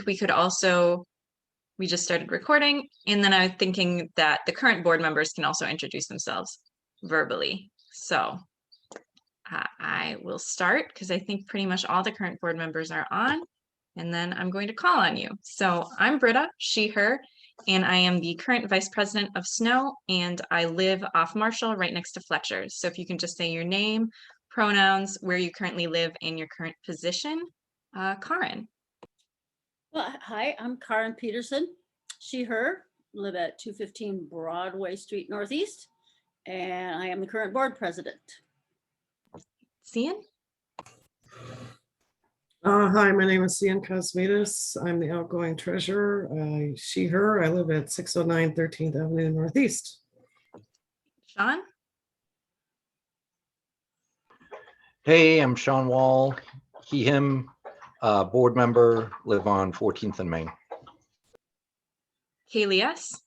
we could also, we just started recording, and then I was thinking that the current board members can also introduce themselves verbally. So I will start because I think pretty much all the current board members are on, and then I'm going to call on you. So I'm Britta, she, her, and I am the current vice president of SNOW, and I live off Marshall right next to Fletcher's. So if you can just say your name, pronouns, where you currently live, and your current position. Karen. Well, hi, I'm Karen Peterson, she, her, live at 215 Broadway Street Northeast, and I am the current board president. Cian? Hi, my name is Cian Cosmides. I'm the outgoing treasurer. She, her. I live at 609 13th Avenue Northeast. Sean? Hey, I'm Sean Wall, he, him, board member, live on 14th and Main. Kaylee S.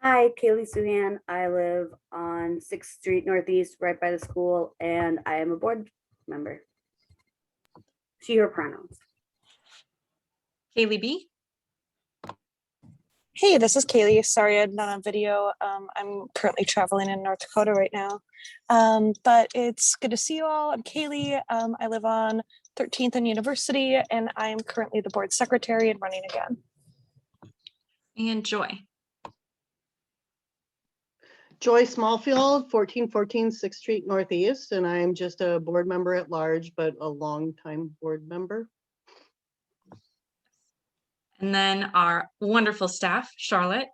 Hi, Kaylee Suhan. I live on 6th Street Northeast, right by the school, and I am a board member. She, her pronouns. Kaylee B. Hey, this is Kaylee. Sorry I'm not on video. I'm currently traveling in North Dakota right now. But it's good to see you all. I'm Kaylee. I live on 13th and University, and I am currently the board secretary and running again. And Joy. Joy Smallfield, 1414 6th Street Northeast, and I'm just a board member at large, but a longtime board member. And then our wonderful staff, Charlotte.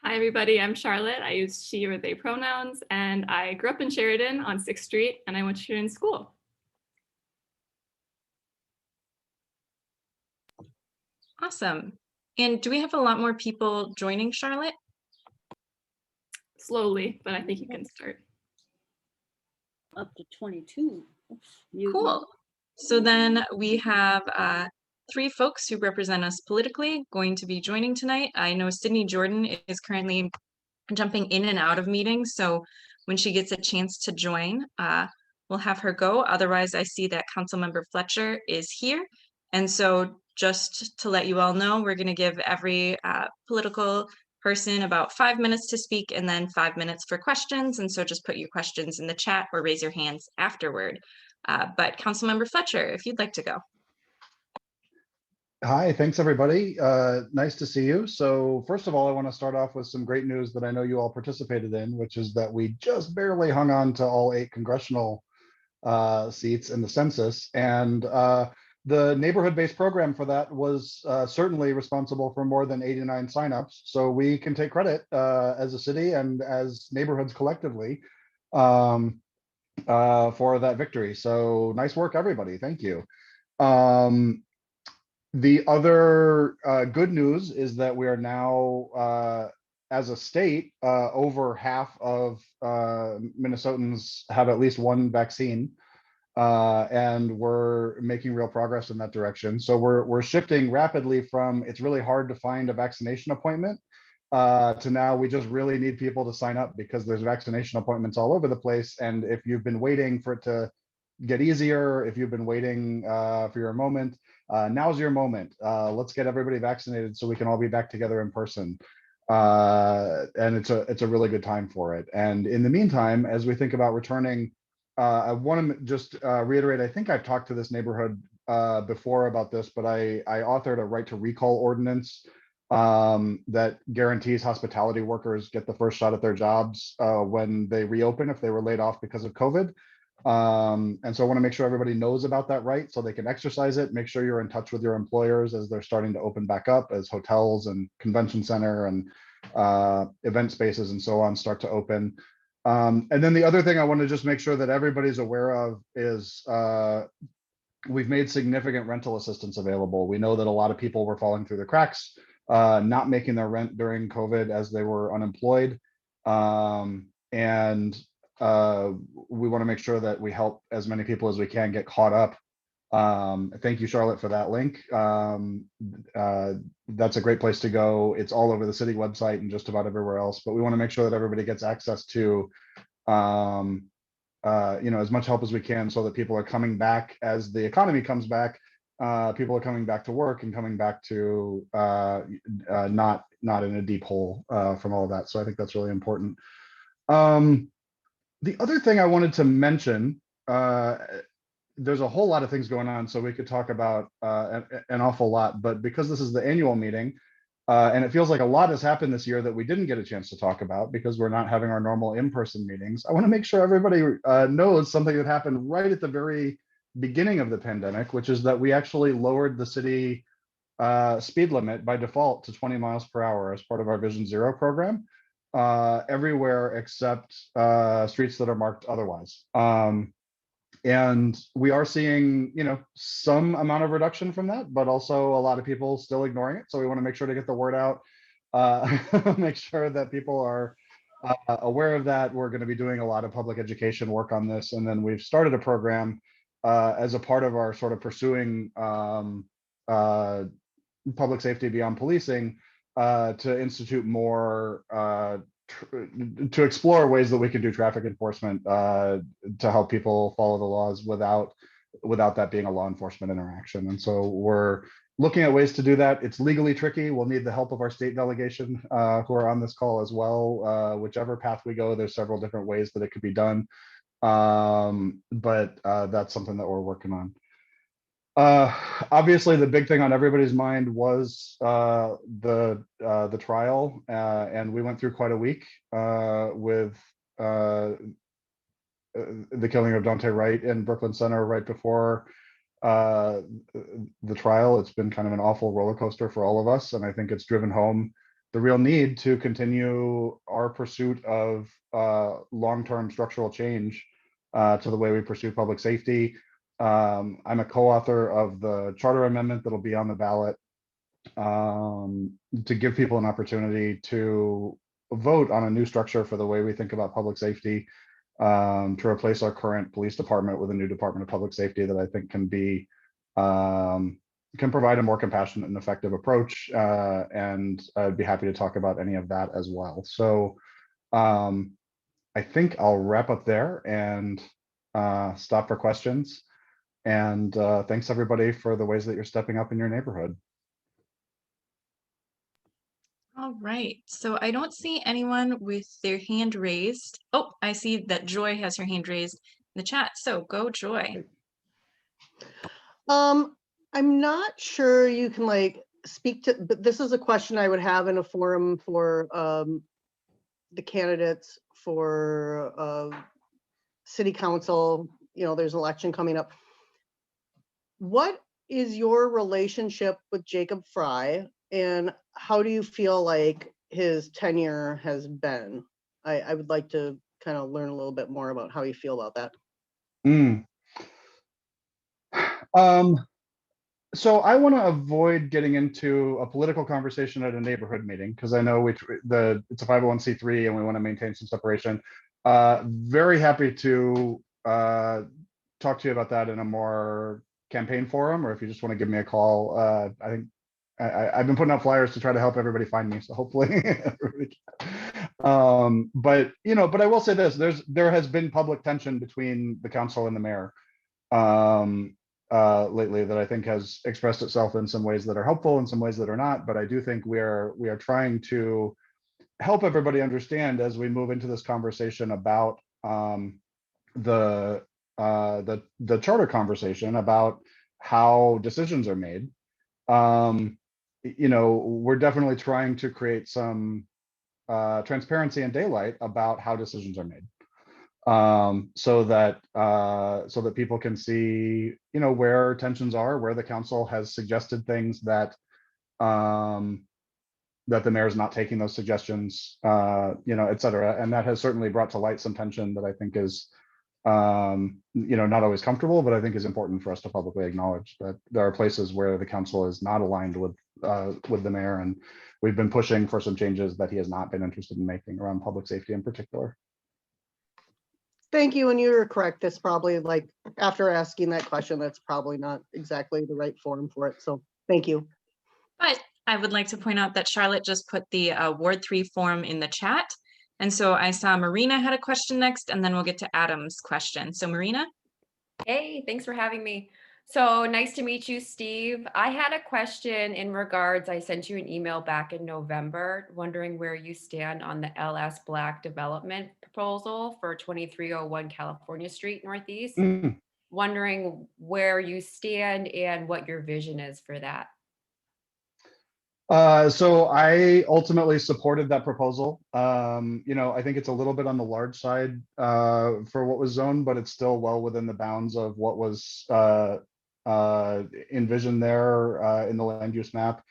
Hi, everybody. I'm Charlotte. I use she or they pronouns, and I grew up in Sheridan on 6th Street, and I went to Sheridan School. Awesome. And do we have a lot more people joining, Charlotte? Slowly, but I think you can start. Up to 22. Oops, Cool. So then we have 3 folks who represent us politically going to be joining tonight. I know Sydney Jordan is currently jumping in and out of meetings, so when she gets a chance to join, we'll have her go. Otherwise, I see that Councilmember Fletcher is here. And so just to let you all know, we're going to give every political person about 5 minutes to speak and then 5 minutes for questions. And so just put your questions in the chat or raise your hands afterward. But Councilmember Fletcher, if you'd like to go. Hi, thanks everybody. Nice to see you. So first of all, I want to start off with some great news that I know you all participated in, which is that we just barely hung on to all 8 congressional seats in the census. And the neighborhood-based program for that was certainly responsible for more than 89 signups. So we can take credit as a city and as neighborhoods collectively for that victory. So nice work, everybody. Thank you. The other good news is that we are now, as a state, over half of Minnesotans have at least one vaccine, and we're making real progress in that direction. So we're shifting rapidly from it's really hard to find a vaccination appointment to now we just really need people to sign up because there's vaccination appointments all over the place. And if you've been waiting for it to get easier, if you've been waiting for your moment, now's your moment. Let's get everybody vaccinated so we can all be back together in person. And it's a really good time for it. And in the meantime, as we think about returning, I want to just reiterate, I think I've talked to this neighborhood before about this, but I authored a right to recall ordinance that guarantees hospitality workers get the first shot at their jobs when they reopen if they were laid off because of COVID. And so I want to make sure everybody knows about that right so they can exercise it. Make sure you're in touch with your employers as they're starting to open back up, as hotels and convention center and event spaces and so on start to open. And then the other thing I want to just make sure that everybody's aware of is we've made significant rental assistance available. We know that a lot of people were falling through the cracks, not making their rent during COVID as they were unemployed. And we want to make sure that we help as many people as we can get caught up. Thank you, Charlotte, for that link. That's a great place to go. It's all over the city website and just about everywhere else, but we want to make sure that everybody gets access to as much help as we can so that people are coming back as the economy comes back. People are coming back to work and coming back to not in a deep hole from all of that. So I think that's really important. The other thing I wanted to mention, there's a whole lot of things going on, so we could talk about an awful lot, but because this is the annual meeting, and it feels like a lot has happened this year that we didn't get a chance to talk about because we're not having our normal in-person meetings. I want to make sure everybody knows something that happened right at the very beginning of the pandemic, which is that we actually lowered the city speed limit by default to 20 miles per hour as part of our Vision Zero program, everywhere except streets that are marked otherwise. And we are seeing, some amount of reduction from that, but also a lot of people still ignoring it. So we want to make sure to get the word out, make sure that people are aware of that. We're going to be doing a lot of public education work on this. And then we've started a program as a part of our sort of pursuing public safety beyond policing to institute more to explore ways that we can do traffic enforcement to help people follow the laws without that being a law enforcement interaction. And so we're looking at ways to do that. It's legally tricky. We'll need the help of our state delegation who are on this call as well. Whichever path we go, there's several different ways that it could be done. But that's something that we're working on. Obviously, the big thing on everybody's mind was the trial, and we went through quite a week with the killing of Daunte Wright in Brooklyn Center right before the trial. It's been kind of an awful roller coaster for all of us, and I think it's driven home the real need to continue our pursuit of long-term structural change to the way we pursue public safety. I'm a co-author of the charter amendment that'll be on the ballot to give people an opportunity to vote on a new structure for the way we think about public safety, to replace our current police department with a new Department of Public Safety that I think can provide a more compassionate and effective approach. And I'd be happy to talk about any of that as well. So I think I'll wrap up there and stop for questions. And thanks everybody for the ways that you're stepping up in your neighborhood. All right, so I don't see anyone with their hand raised. Oh, I see that Joy has her hand raised in the chat, so go Joy. I'm not sure you can speak to, but this is a question I would have in a forum for the candidates for city council. There's an election coming up. What is your relationship with Jacob Fry, and how do you feel like his tenure has been? I would like to kind of learn a little bit more about how you feel about that. So I want to avoid getting into a political conversation at a neighborhood meeting because I know it's a 501c3 and we want to maintain some separation. Very happy to talk to you about that in a more campaign forum, or if you just want to give me a call. I think I've been putting out flyers to try to help everybody find me, so hopefully everybody can. But I will say this: there has been public tension between the council and the mayor lately that I think has expressed itself in some ways that are helpful and some ways that are not. But I do think we are trying to help everybody understand as we move into this conversation about the charter conversation about how decisions are made. We're definitely trying to create some transparency and daylight about how decisions are made, so that people can see where tensions are, where the council has suggested things that that the mayor is not taking those suggestions, et cetera. And that has certainly brought to light some tension that I think is not always comfortable, but I think is important for us to publicly acknowledge that there are places where the council is not aligned with the mayor, and we've been pushing for some changes that he has not been interested in making around public safety in particular. Thank you, and you're correct. That's probably after asking that question, that's probably not exactly the right forum for it. So thank you. But I would like to point out that Charlotte just put the Ward 3 form in the chat, And so I saw Marina had a question next, and then we'll get to Adam's question. So Marina? Hey, thanks for having me. So nice to meet you, Steve. I had a question in regards, I sent you an email back in November, wondering where you stand on the LS Black development proposal for 2301 California Street Northeast. Mm. Wondering where you stand and what your vision is for that. So I ultimately supported that proposal. I think it's a little bit on the large side for what was zoned, but it's still well within the bounds of what was envisioned there in the land use map.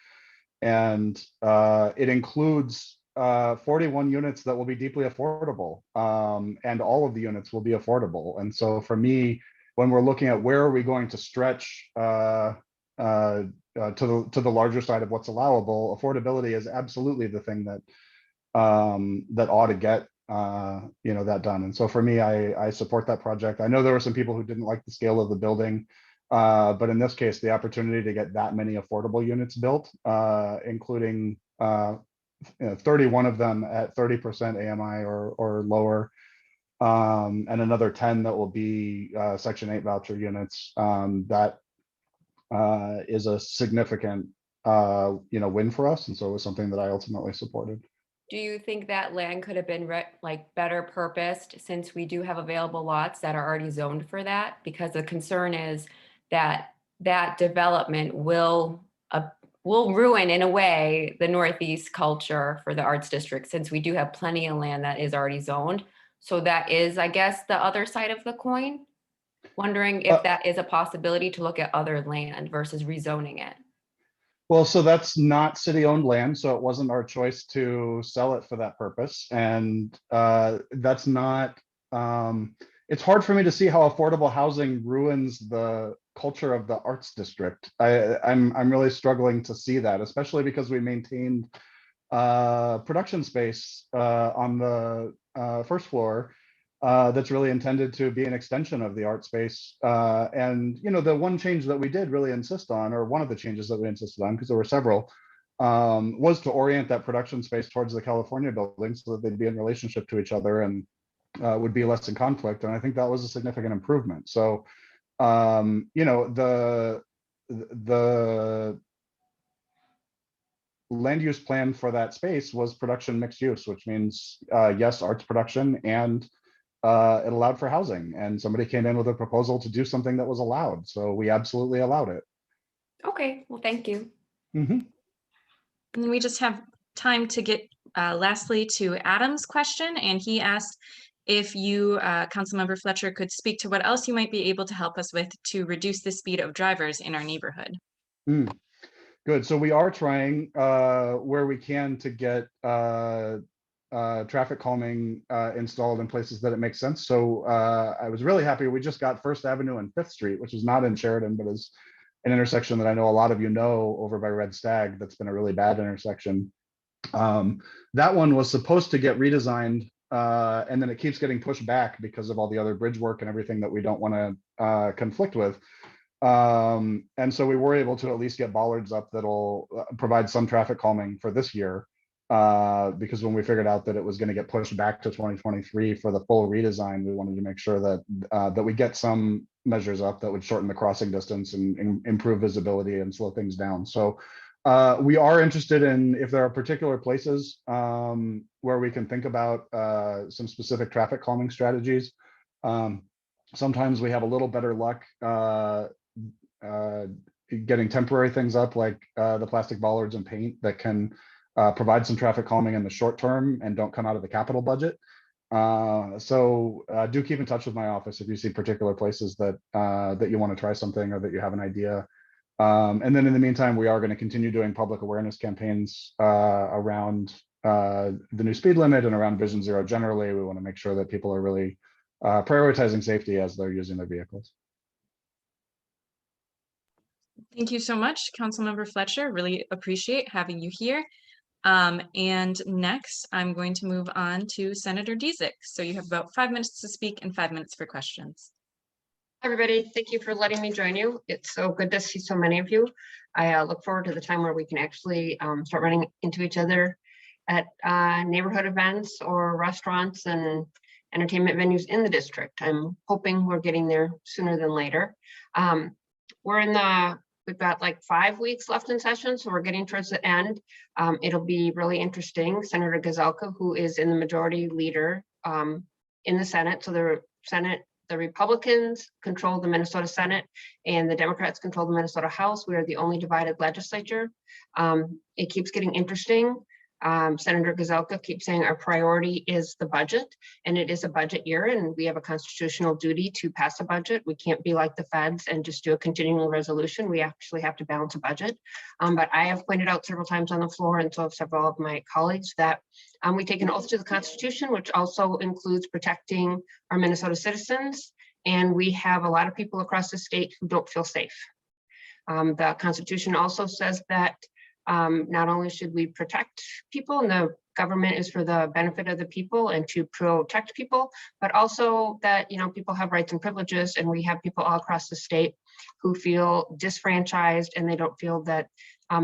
And it includes 41 units that will be deeply affordable, and all of the units will be affordable. And so for me, when we're looking at where are we going to stretch to the larger side of what's allowable, affordability is absolutely the thing that that ought to get that done. And so for me, I support that project. I know there were some people who didn't like the scale of the building, but in this case, the opportunity to get that many affordable units built, including 31 of them at 30% AMI or lower, and another 10 that will be Section 8 voucher units, that is a significant win for us, and so it was something that I ultimately supported. Do you think that land could have been better purposed, since we do have available lots that are already zoned for that? Because the concern is that that development will ruin, in a way, the Northeast culture for the Arts District, since we do have plenty of land that is already zoned. So that is, I guess, the other side of the coin. Wondering if that is a possibility to look at other land versus rezoning it. Well, so that's not city-owned land, so it wasn't our choice to sell it for that purpose. And that's not, it's hard for me to see how affordable housing ruins the culture of the Arts District. I'm really struggling to see that, especially because we maintained production space on the first floor that's really intended to be an extension of the art space. And the one change that we did really insist on, or one of the changes that we insisted on, because there were several, was to orient that production space towards the California building so that they'd be in relationship to each other and would be less in conflict. And I think that was a significant improvement. So, the land use plan for that space was production mixed use, which means, yes, arts production, and it allowed for housing, and somebody came in with a proposal to do something that was allowed. So we absolutely allowed it. Okay, well, thank you. Mm-hmm. And we just have time to get lastly to Adam's question, and he asked if you, Councilmember Fletcher, could speak to what else you might be able to help us with to reduce the speed of drivers in our neighborhood. Good. So we are trying where we can to get traffic calming installed in places that it makes sense. So I was really happy. We just got First Avenue and Fifth Street, which is not in Sheridan, but is an intersection that I know a lot of you know over by Red Stag. That's been a really bad intersection. That one was supposed to get redesigned, and then it keeps getting pushed back because of all the other bridge work and everything that we don't want to conflict with. And so we were able to at least get bollards up that'll provide some traffic calming for this year, because when we figured out that it was going to get pushed back to 2023 for the full redesign, we wanted to make sure that that we get some measures up that would shorten the crossing distance and improve visibility and slow things down. So we are interested in if there are particular places where we can think about some specific traffic calming strategies. Sometimes we have a little better luck getting temporary things up, like the plastic bollards and paint that can provide some traffic calming in the short term and don't come out of the capital budget. So do keep in touch with my office if you see particular places that that you want to try something or that you have an idea. And then in the meantime, we are going to continue doing public awareness campaigns around the new speed limit and around Vision Zero generally. We want to make sure that people are really prioritizing safety as they're using their vehicles. Thank you so much, Councilmember Fletcher. Really appreciate having you here. And next, I'm going to move on to Senator Dziedzic. So you have about 5 minutes to speak and 5 minutes for questions. Hi, everybody. Thank you for letting me join you. It's so good to see so many of you. I look forward to the time where we can actually start running into each other at neighborhood events or restaurants and entertainment venues in the district. I'm hoping we're getting there sooner than later. We've got like 5 weeks left in session, so we're getting towards the end. It'll be really interesting. Senator Gazelka, who is in the majority leader in the Senate, so the Republicans control the Minnesota Senate and the Democrats control the Minnesota House. We are the only divided legislature. It keeps getting interesting. Senator Gazelka keeps saying our priority is the budget, and it is a budget year, and we have a constitutional duty to pass a budget. We can't be like the feds and just do a continuing resolution. We actually have to balance a budget. But I have pointed out several times on the floor, and so have several of my colleagues, that we take an oath to the Constitution, which also includes protecting our Minnesota citizens. And we have a lot of people across the state who don't feel safe. The Constitution also says that not only should we protect people, and the government is for the benefit of the people and to protect people, but also that, people have rights and privileges, and we have people all across the state who feel disfranchised and they don't feel that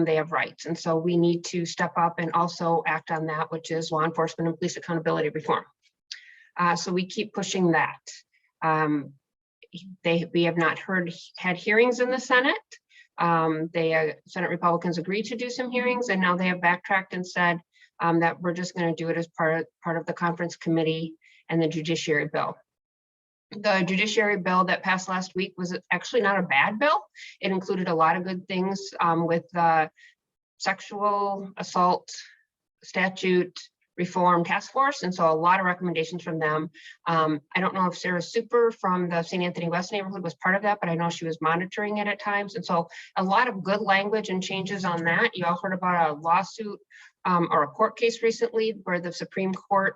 they have rights. And so we need to step up and also act on that, which is law enforcement and police accountability reform. So we keep pushing that. We have not had hearings in the Senate. Senate Republicans agreed to do some hearings, and now they have backtracked and said that we're just going to do it as part of the conference committee and the judiciary bill. The judiciary bill that passed last week was actually not a bad bill. It included a lot of good things with the sexual assault statute reform task force, and so a lot of recommendations from them. I don't know if Sarah Super from the St. Anthony West neighborhood was part of that, but I know she was monitoring it at times. And so a lot of good language and changes on that. You all heard about a lawsuit or a court case recently where the Supreme Court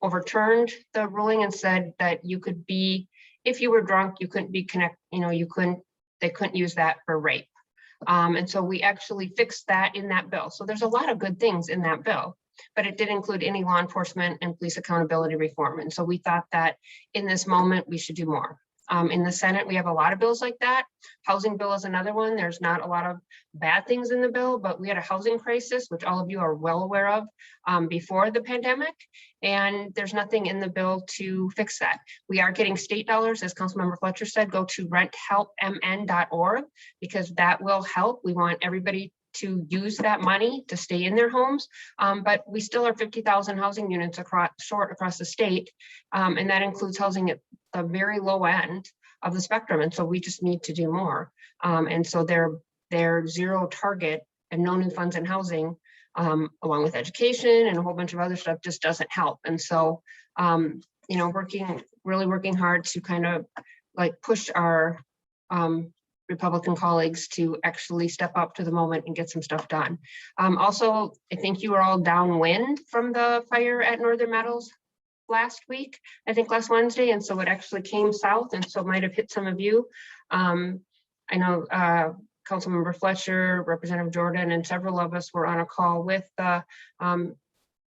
overturned the ruling and said that you could be, if you were drunk, you couldn't be they couldn't use that for rape. And so we actually fixed that in that bill. So there's a lot of good things in that bill, but it did include any law enforcement and police accountability reform. And so we thought that in this moment, we should do more. In the Senate, we have a lot of bills like that. Housing bill is another one. There's not a lot of bad things in the bill, but we had a housing crisis, which all of you are well aware of before the pandemic. And there's nothing in the bill to fix that. We are getting state dollars, as Councilmember Fletcher said, go to renthelpmn.org, because that will help. We want everybody to use that money to stay in their homes, but we still are 50,000 housing units short across the state, and that includes housing at the very low end of the spectrum, and so we just need to do more. And so their zero target and no new funds in housing, along with education and a whole bunch of other stuff, just doesn't help. And so really working hard to kind of like push our Republican colleagues to actually step up to the moment and get some stuff done. Also, I think you were all downwind from the fire at Northern Meadows last week, I think last Wednesday, and so it actually came south, and so it might have hit some of you. I know Councilmember Fletcher, Representative Jordan, and several of us were on a call with the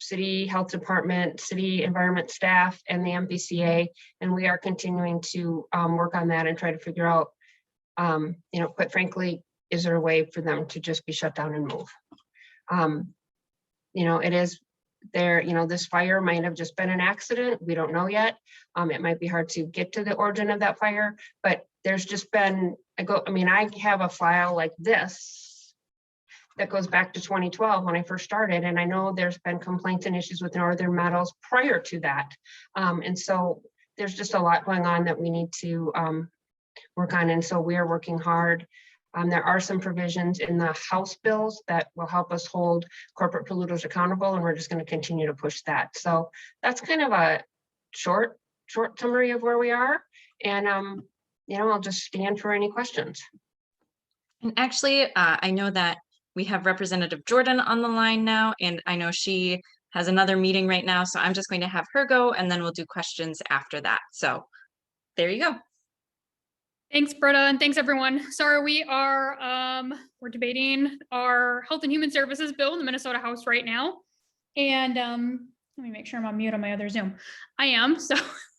City Health Department, City Environment staff, and the MPCA, and we are continuing to work on that and try to figure out, quite frankly, is there a way for them to just be shut down and move? It is there, this fire might have just been an accident. We don't know yet. It might be hard to get to the origin of that fire, but there's just been, I have a file like this that goes back to 2012 when I first started. And I know there's been complaints and issues with Northern Meadows prior to that. And so there's just a lot going on that we need to work on. And so we are working hard. There are some provisions in the House bills that will help us hold corporate polluters accountable, and we're just going to continue to push that. So that's kind of a short summary of where we are. And, I'll just stand for any questions. And actually, I know that we have Representative Jordan on the line now, and I know she has another meeting right now. So I'm just going to have her go, and then we'll do questions after that. So there you go. Thanks, Britta, and thanks everyone. Sorry, we're debating our Health and Human Services bill in the Minnesota House right now. And let me make sure I'm on mute on my other Zoom. I am, so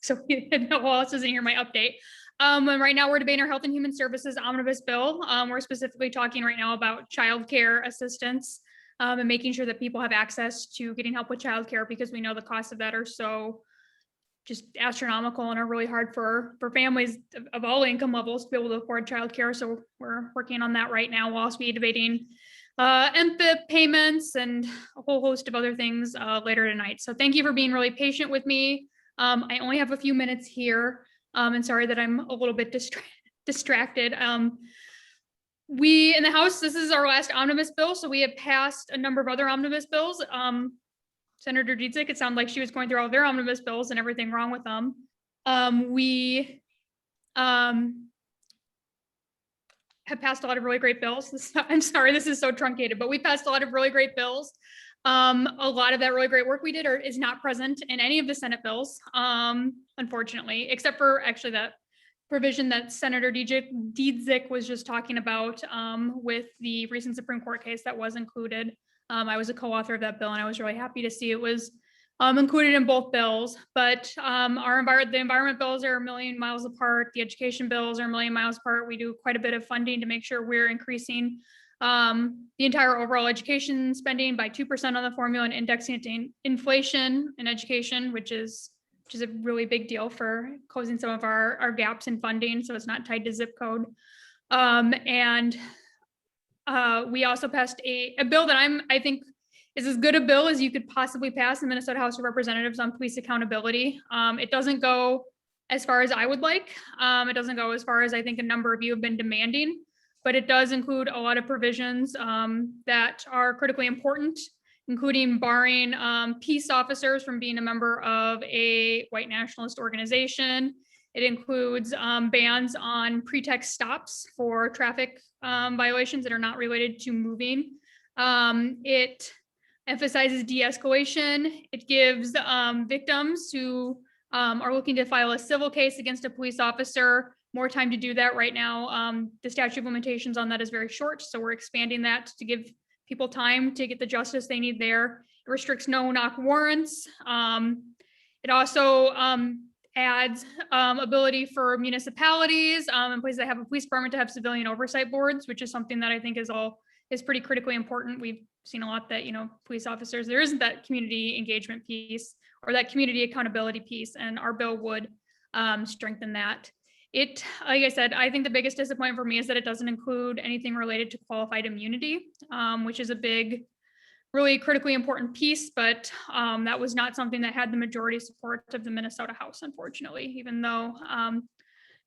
no one else doesn't hear my update. And right now we're debating our Health and Human Services omnibus bill. We're specifically talking right now about childcare assistance and making sure that people have access to getting help with childcare, because we know the costs of that are so just astronomical and are really hard for families of all income levels to be able to afford childcare. So we're working on that right now. We'll also be debating MPIP payments and a whole host of other things later tonight. So thank you for being really patient with me. I only have a few minutes here, and sorry that I'm a little bit distracted. We in the House, this is our last omnibus bill, so we have passed a number of other omnibus bills. Senator Dziedzic, it sounded like she was going through all their omnibus bills and everything wrong with them. We have passed a lot of really great bills. I'm sorry, this is so truncated, but we passed a lot of really great bills. A lot of that really great work we did is not present in any of the Senate bills, unfortunately, except for actually that provision that Senator Dziedzic was just talking about with the recent Supreme Court case that was included. I was a co-author of that bill, and I was really happy to see it was included in both bills. But the environment bills are a million miles apart. The education bills are a million miles apart. We do quite a bit of funding to make sure we're increasing the entire overall education spending by 2% on the formula and indexing it to inflation in education, which is a really big deal for closing some of our gaps in funding, so it's not tied to zip code. We also passed a bill that I think is as good a bill as you could possibly pass in Minnesota House of Representatives on police accountability. It doesn't go as far as I would like. It doesn't go as far as I think a number of you have been demanding, but it does include a lot of provisions that are critically important, including barring peace officers from being a member of a white nationalist organization. It includes bans on pretext stops for traffic violations that are not related to moving. It emphasizes de-escalation. It gives victims who are looking to file a civil case against a police officer more time to do that. Right now, the statute of limitations on that is very short, so we're expanding that to give people time to get the justice they need there. It restricts no-knock warrants. It also adds ability for municipalities and places that have a police department to have civilian oversight boards, which is something that I think is pretty critically important. We've seen a lot that, police officers, there isn't that community engagement piece or that community accountability piece, and our bill would strengthen that. Like I said, I think the biggest disappointment for me is that it doesn't include anything related to qualified immunity, which is a big, really critically important piece, but that was not something that had the majority support of the Minnesota House, unfortunately, even though,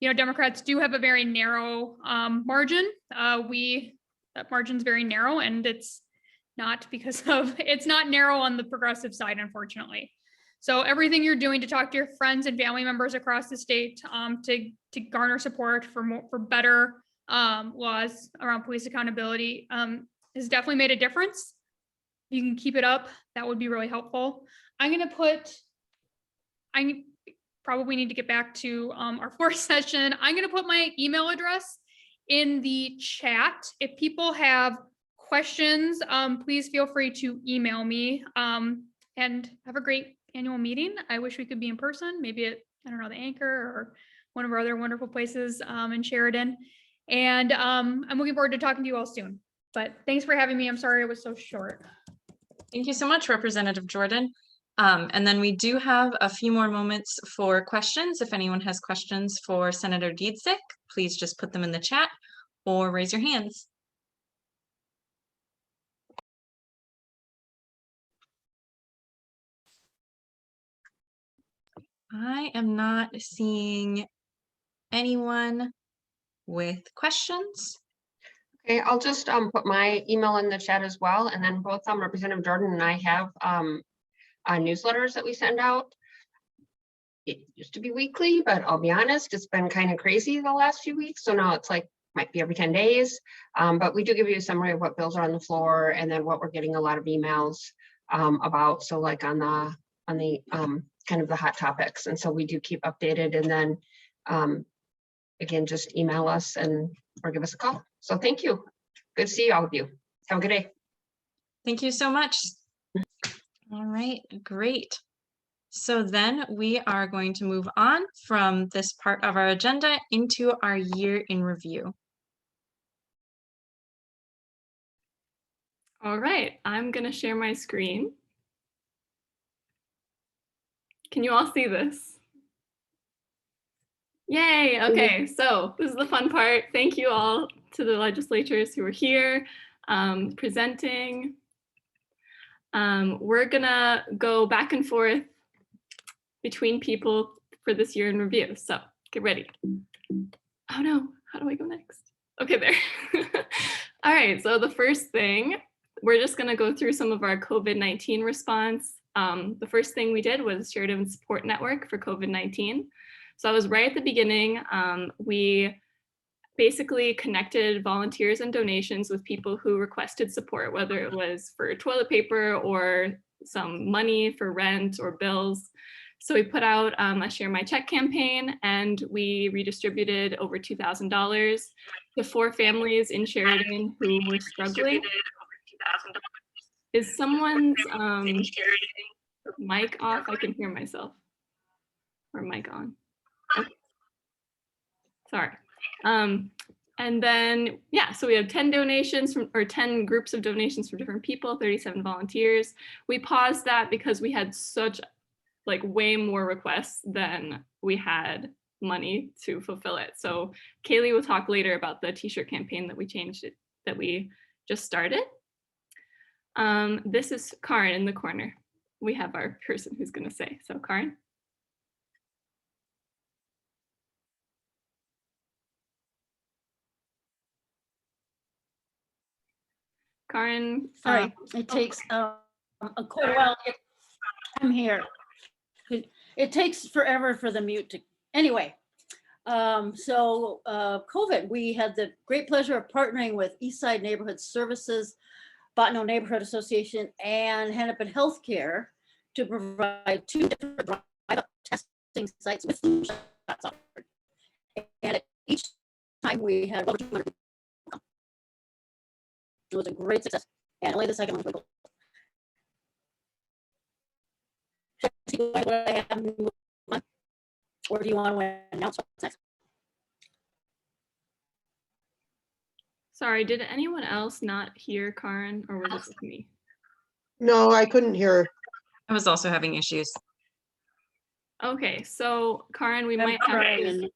Democrats do have a very narrow margin. That margin's very narrow, and it's not narrow on the progressive side, unfortunately. So everything you're doing to talk to your friends and family members across the state to garner support for better laws around police accountability has definitely made a difference. You can keep it up. That would be really helpful. I probably need to get back to our floor session. I'm going to put my email address in the chat. If people have questions, please feel free to email me, and have a great annual meeting. I wish we could be in person, maybe at, the Anchor or one of our other wonderful places in Sheridan. And I'm looking forward to talking to you all soon. But thanks for having me. I'm sorry it was so short. Thank you so much, Representative Jordan. And then we do have a few more moments for questions. If anyone has questions for Senator Dziedzic, please just put them in the chat or raise your hands. I am not seeing anyone with questions. Okay, I'll just put my email in the chat as well, and then both Representative Jordan and I have newsletters that we send out. It used to be weekly, but I'll be honest, it's been kind of crazy the last few weeks. So now it's might be every 10 days. But we do give you a summary of what bills are on the floor and then what we're getting a lot of emails about. So on the kind of the hot topics. And so we do keep updated, and then again, just email us or give us a call. So thank you. Good to see all of you. Have a good day. Thank you so much. All right, great. So then we are going to move on from this part of our agenda into our year in review. All right, I'm gonna share my screen. Can you all see this? Yay, okay, so this is the fun part. Thank you all to the legislators who are here presenting. We're gonna go back and forth between people for this year in review, so get ready. Oh no, how do I go next? Okay, there. All right, so the first thing, we're just gonna go through some of our COVID-19 response. The first thing we did was Sheridan Support Network for COVID-19. So I was right at the beginning. We basically connected volunteers and donations with people who requested support, whether it was for toilet paper or some money for rent or bills. So we put out a Share My Check campaign, and we redistributed over $2,000 to 4 families in Sheridan who were struggling. Is someone's mic off? I can hear myself. Or mic on. Okay. Sorry. And then, yeah, so we have 10 donations from, or 10 groups of donations from different people, 37 volunteers. We paused that because we had such like way more requests than we had money to fulfill it. So Kaylee will talk later about the t-shirt campaign that we changed it, that we just started. This is Karin in the corner. We have our person who's gonna say, so Karin. Karin. Sorry, it takes quite a while. I'm here. It takes forever for the mute to, anyway. COVID, we had the great pleasure of partnering with Eastside Neighborhood Services, Bottineau Neighborhood Association, and Hennepin Healthcare to provide 2 different drive-up testing sites with flu shots offered. And at each time we had over 200 people come. It was a great success, and only the second one was goal. Or do you want to announce what's next? Sorry, did anyone else not hear Karin, or was it just me? No, I couldn't hear. I was also having issues. Okay, so Karin, we I'm might have trying to, and-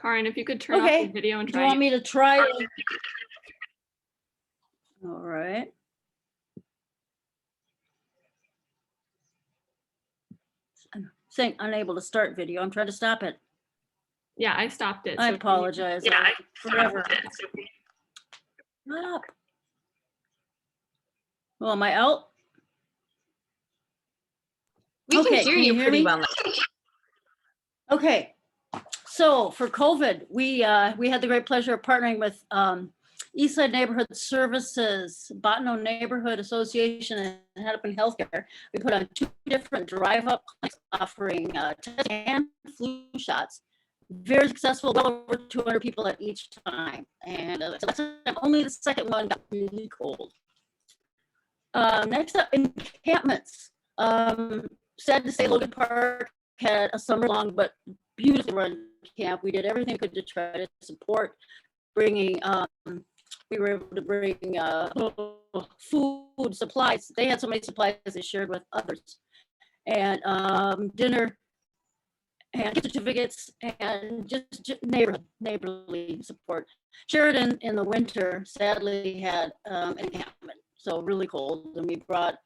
Karin, if you could turn off Okay, the video and do try. you want me to try? All right. I'm saying unable to start video. I'm trying to stop it. Yeah, I stopped it. I so if you- apologize. Forever. Stop. Well, am I out? We Okay, can hear can you you hear pretty me? well now. Okay, so for COVID, we had the great pleasure of partnering with Eastside Neighborhood Services, Bottineau Neighborhood Association, and Hennepin Healthcare. We put on 2 different drive-up clinics offering test and flu shots. Very successful, well over 200 people at each time. And only the second one got really cold. Next up, encampments. Sad to say, Logan Park had a summer-long but beautifully run camp. We did everything we could to try to support bringing. We were able to bring food, supplies. They had so many supplies they shared with others, and dinner, and gift certificates, and just neighborly support. Sheridan in the winter sadly had an encampment, so really cold, and we brought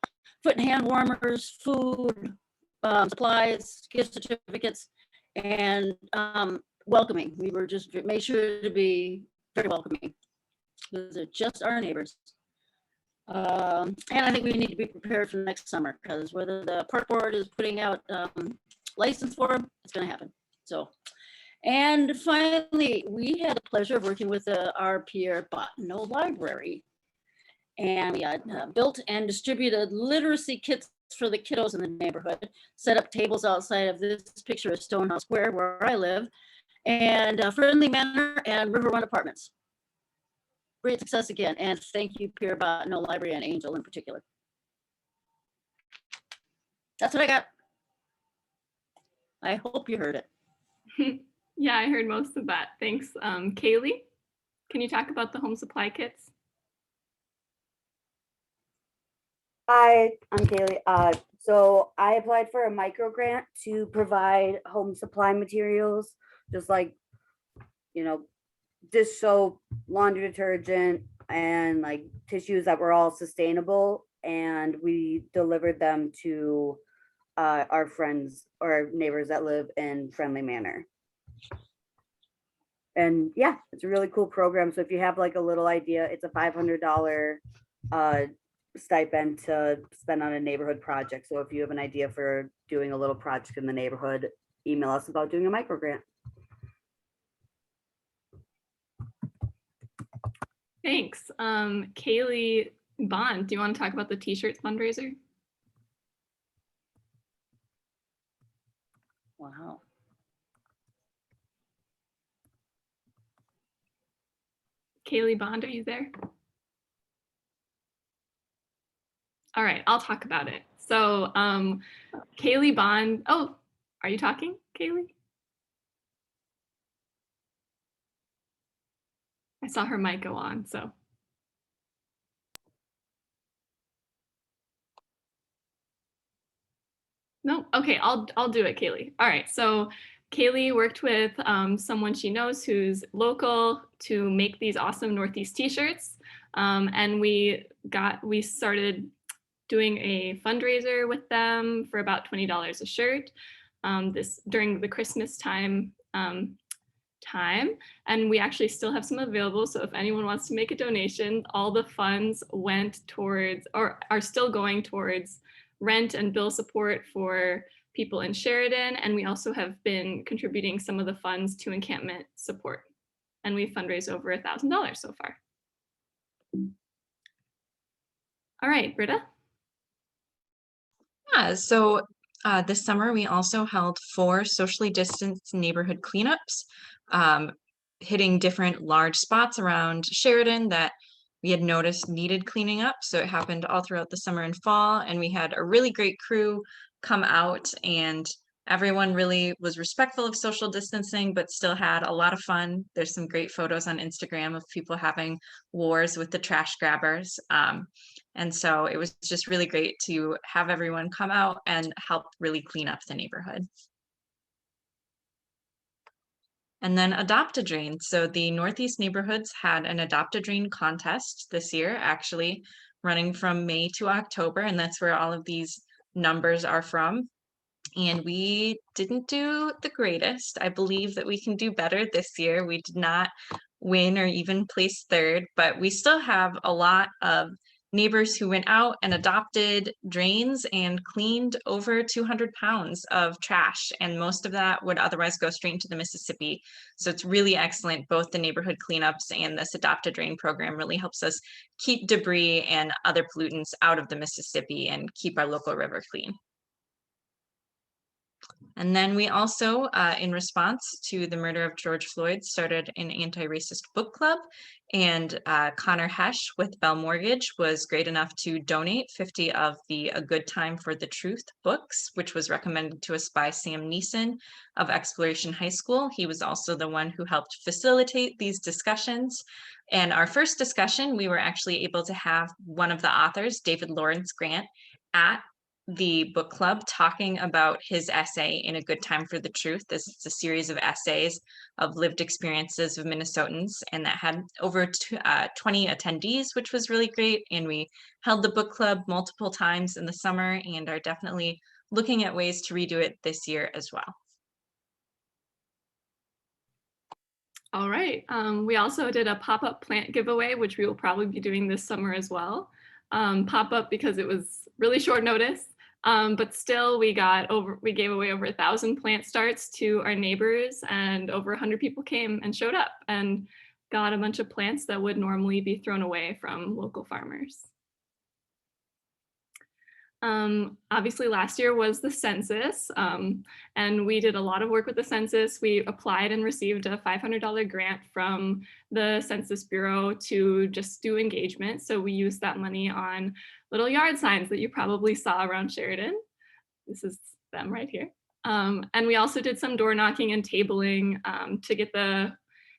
foot and hand warmers, food, supplies, gift certificates, and welcoming. We were just made sure to be very welcoming. Those are just our neighbors. And I think we need to be prepared for next summer, because whether the park board is putting out license for them, it's going to happen. So, and finally, we had the pleasure of working with our peer Bottineau Library. And we built and distributed literacy kits for the kiddos in the neighborhood, set up tables outside of this picture of Stonehouse Square, where I live, and Friendly Manor and River Run Apartments. Great success again, and thank you, Pierre Bottineau Library and Angel in particular. That's what I got. I hope you heard it. Yeah, I heard most of that. Thanks, Kaylee. Can you talk about the home supply kits? Hi, I'm Kaylee. So I applied for a micro grant to provide home supply materials, just like, dish soap, laundry detergent, and like tissues that were all sustainable. And we delivered them to our friends or neighbors that live in Friendly Manor. And yeah, it's a really cool program. So if you have like a little idea, it's a $500 stipend to spend on a neighborhood project. So if you have an idea for doing a little project in the neighborhood, email us about doing a micro grant. Thanks. Kaylee Bond, do you want to talk about the t-shirts fundraiser? Wow. Kaylee Bond, are you there? All right, I'll talk about it. So Kaylee Bond, oh, are you talking, Kaylee? I saw her mic go on, so. No, okay, I'll do it, Kaylee. All right, so Kaylee worked with someone she knows who's local to make these awesome Northeast t-shirts. And we started doing a fundraiser with them for about $20 a shirt this during the Christmas time. And we actually still have some available. So if anyone wants to make a donation, all the funds went towards or are still going towards rent and bill support for people in Sheridan. And we also have been contributing some of the funds to encampment support. And we've fundraised over $1,000 so far. All right, Britta. Yeah, so this summer we also held 4 socially distanced neighborhood cleanups, hitting different large spots around Sheridan that we had noticed needed cleaning up. So it happened all throughout the summer and fall, and we had a really great crew come out, and everyone really was respectful of social distancing, but still had a lot of fun. There's some great photos on Instagram of people having wars with the trash grabbers. And so it was just really great to have everyone come out and help really clean up the neighborhood. And then Adopt a Drain. So the Northeast neighborhoods had an Adopt a Drain contest this year, actually running from May to October. And that's where all of these numbers are from. And we didn't do the greatest. I believe that we can do better this year. We did not win or even place 3rd, but we still have a lot of neighbors who went out and adopted drains and cleaned over 200 pounds of trash. And most of that would otherwise go straight into the Mississippi. So it's really excellent. Both the neighborhood cleanups and this Adopt a Drain program really helps us keep debris and other pollutants out of the Mississippi and keep our local river clean. And then we also, in response to the murder of George Floyd, started an anti-racist book club. And Connor Hesh with Bell Mortgage was great enough to donate 50 of the A Good Time for the Truth books, which was recommended to us by Sam Neeson of Exploration High School. He was also the one who helped facilitate these discussions. And our first discussion, we were actually able to have one of the authors, David Lawrence Grant, at the book club talking about his essay in A Good Time for the Truth. This is a series of essays of lived experiences of Minnesotans, and that had over 20 attendees, which was really great. And we held the book club multiple times in the summer and are definitely looking at ways to redo it this year as well. All right. We also did a pop-up plant giveaway, which we will probably be doing this summer as well. Pop-up because it was really short notice. But still, we gave away over 1,000 plant starts to our neighbors, and over 100 people came and showed up and got a bunch of plants that would normally be thrown away from local farmers. Obviously, last year was the census, and we did a lot of work with the census. We applied and received a $500 grant from the Census Bureau to just do engagement. So we used that money on little yard signs that you probably saw around Sheridan. This is them right here. And we also did some door knocking and tabling to get the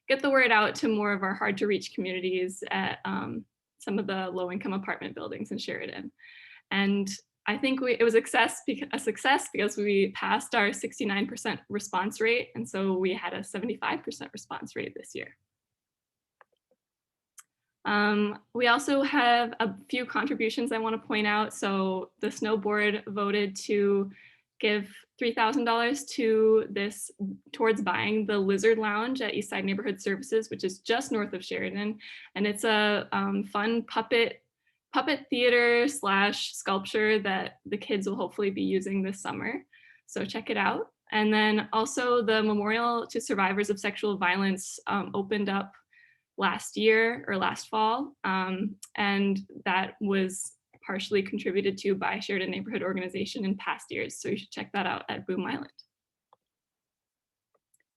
get the word out to more of our hard to reach communities at some of the low income apartment buildings in Sheridan. And I think it was a success because we passed our 69% response rate. And so we had a 75% response rate this year. We also have a few contributions I want to point out. So the Snow Board voted to give $3,000 to this towards buying the Lizard Lounge at Eastside Neighborhood Services, which is just north of Sheridan. And it's a fun puppet theater / sculpture that the kids will hopefully be using this summer. So check it out. And then also the Memorial to Survivors of Sexual Violence opened up last year or last fall. And that was partially contributed to by Sheridan Neighborhood Organization in past years. So you should check that out at Boom Island.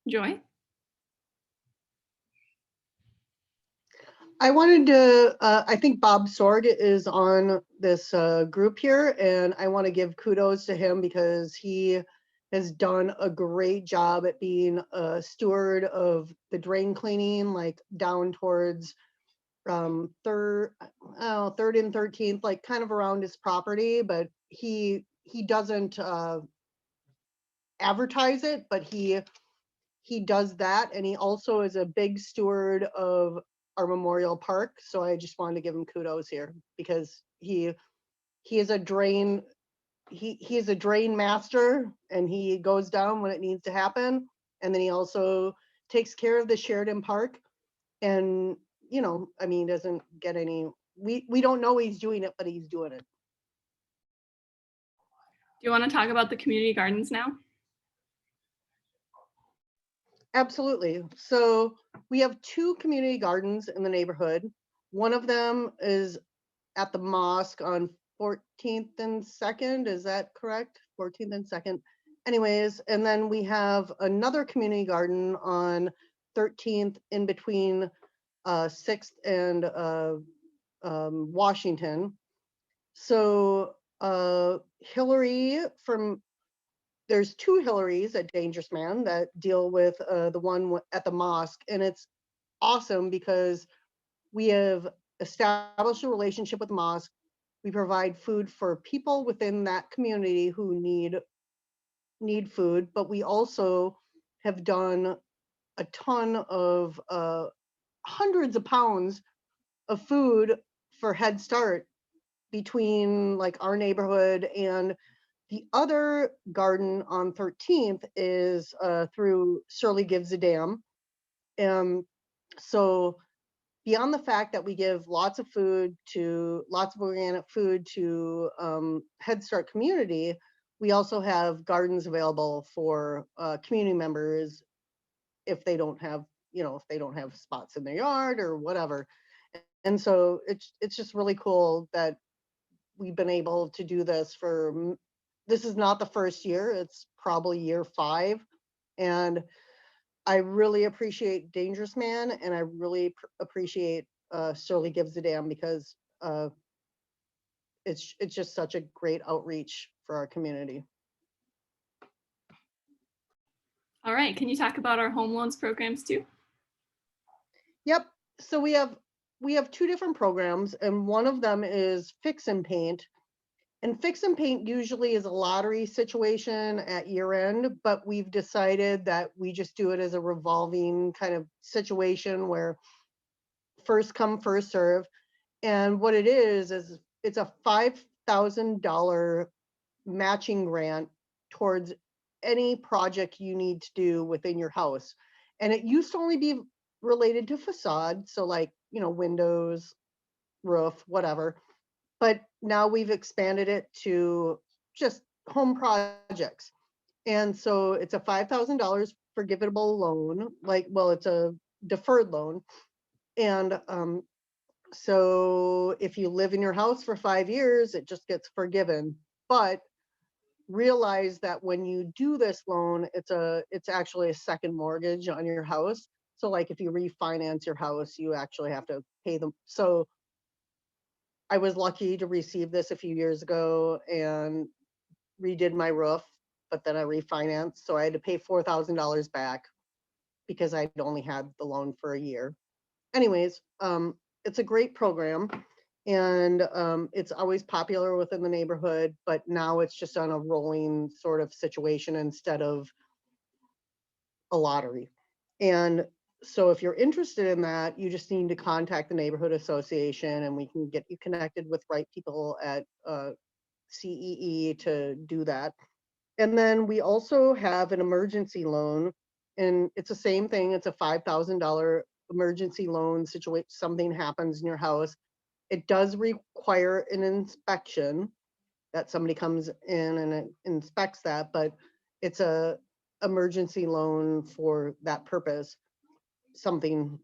Joy? I wanted to, I think Bob Sorg is on this group here, and I want to give kudos to him because he has done a great job at being a steward of the drain cleaning, like down towards third and 13th, like kind of around his property, but he doesn't advertise it, but he does that. And he also is a big steward of our Memorial Park. So I just wanted to give him kudos here because he is a drain, he is a drain master, and he goes down when it needs to happen. And then he also takes care of the Sheridan Park. And, you know, I mean, doesn't get any, we don't know he's doing it, but he's doing it. Do you want to talk about the community gardens now? Absolutely. So we have 2 community gardens in the neighborhood. One of them is at the mosque on 14th and 2nd. Is that correct? 14th and 2nd. Anyways, and then we have another community garden on 13th in between 6th and Washington. So Hillary from, there's 2 Hillarys at Dangerous Man that deal with the one at the mosque, and it's awesome because we have established a relationship with the mosque. We provide food for people within that community who need food, but we also have done a ton of hundreds of pounds of food for Head Start between like our neighborhood and the other garden on 13th is through Surly Gives a Damn. So beyond the fact that we give lots of organic food to Head Start community, we also have gardens available for community members if they don't have, if they don't have spots in their yard or whatever. And so it's just really cool that we've been able to do this for, this is not the first year, it's probably year 5. And I really appreciate Dangerous Man, and I really appreciate Surly Gives a Damn because it's just such a great outreach for our community. All right, can you talk about our home loans programs too? Yep, so we have 2 different programs, and one of them is Fix and Paint. And Fix and Paint usually is a lottery situation at year end, but we've decided that we just do it as a revolving kind of situation where first come, first serve. And what it is it's a $5,000 matching grant towards any project you need to do within your house. And it used to only be related to facade, so like, windows, roof, whatever. But now we've expanded it to just home projects. And so it's a $5,000 forgivable loan, it's a deferred loan. And so if you live in your house for 5 years, it just gets forgiven. But realize that when you do this loan, it's actually a second mortgage on your house. So like if you refinance your house, you actually have to pay them. So I was lucky to receive this a few years ago and redid my roof, but then I refinanced. So I had to pay $4,000 back. because I'd only had the loan for a year. Anyways, it's a great program, and it's always popular within the neighborhood, but now it's just on a rolling sort of situation instead of a lottery. And so if you're interested in that, you just need to contact the neighborhood association, and we can get you connected with right people at CEE to do that. And then we also have an emergency loan, and it's the same thing. It's a $5,000 emergency loan situation. Something happens in your house. It does require an inspection, that somebody comes in and inspects that, but it's a emergency loan for that purpose. Something,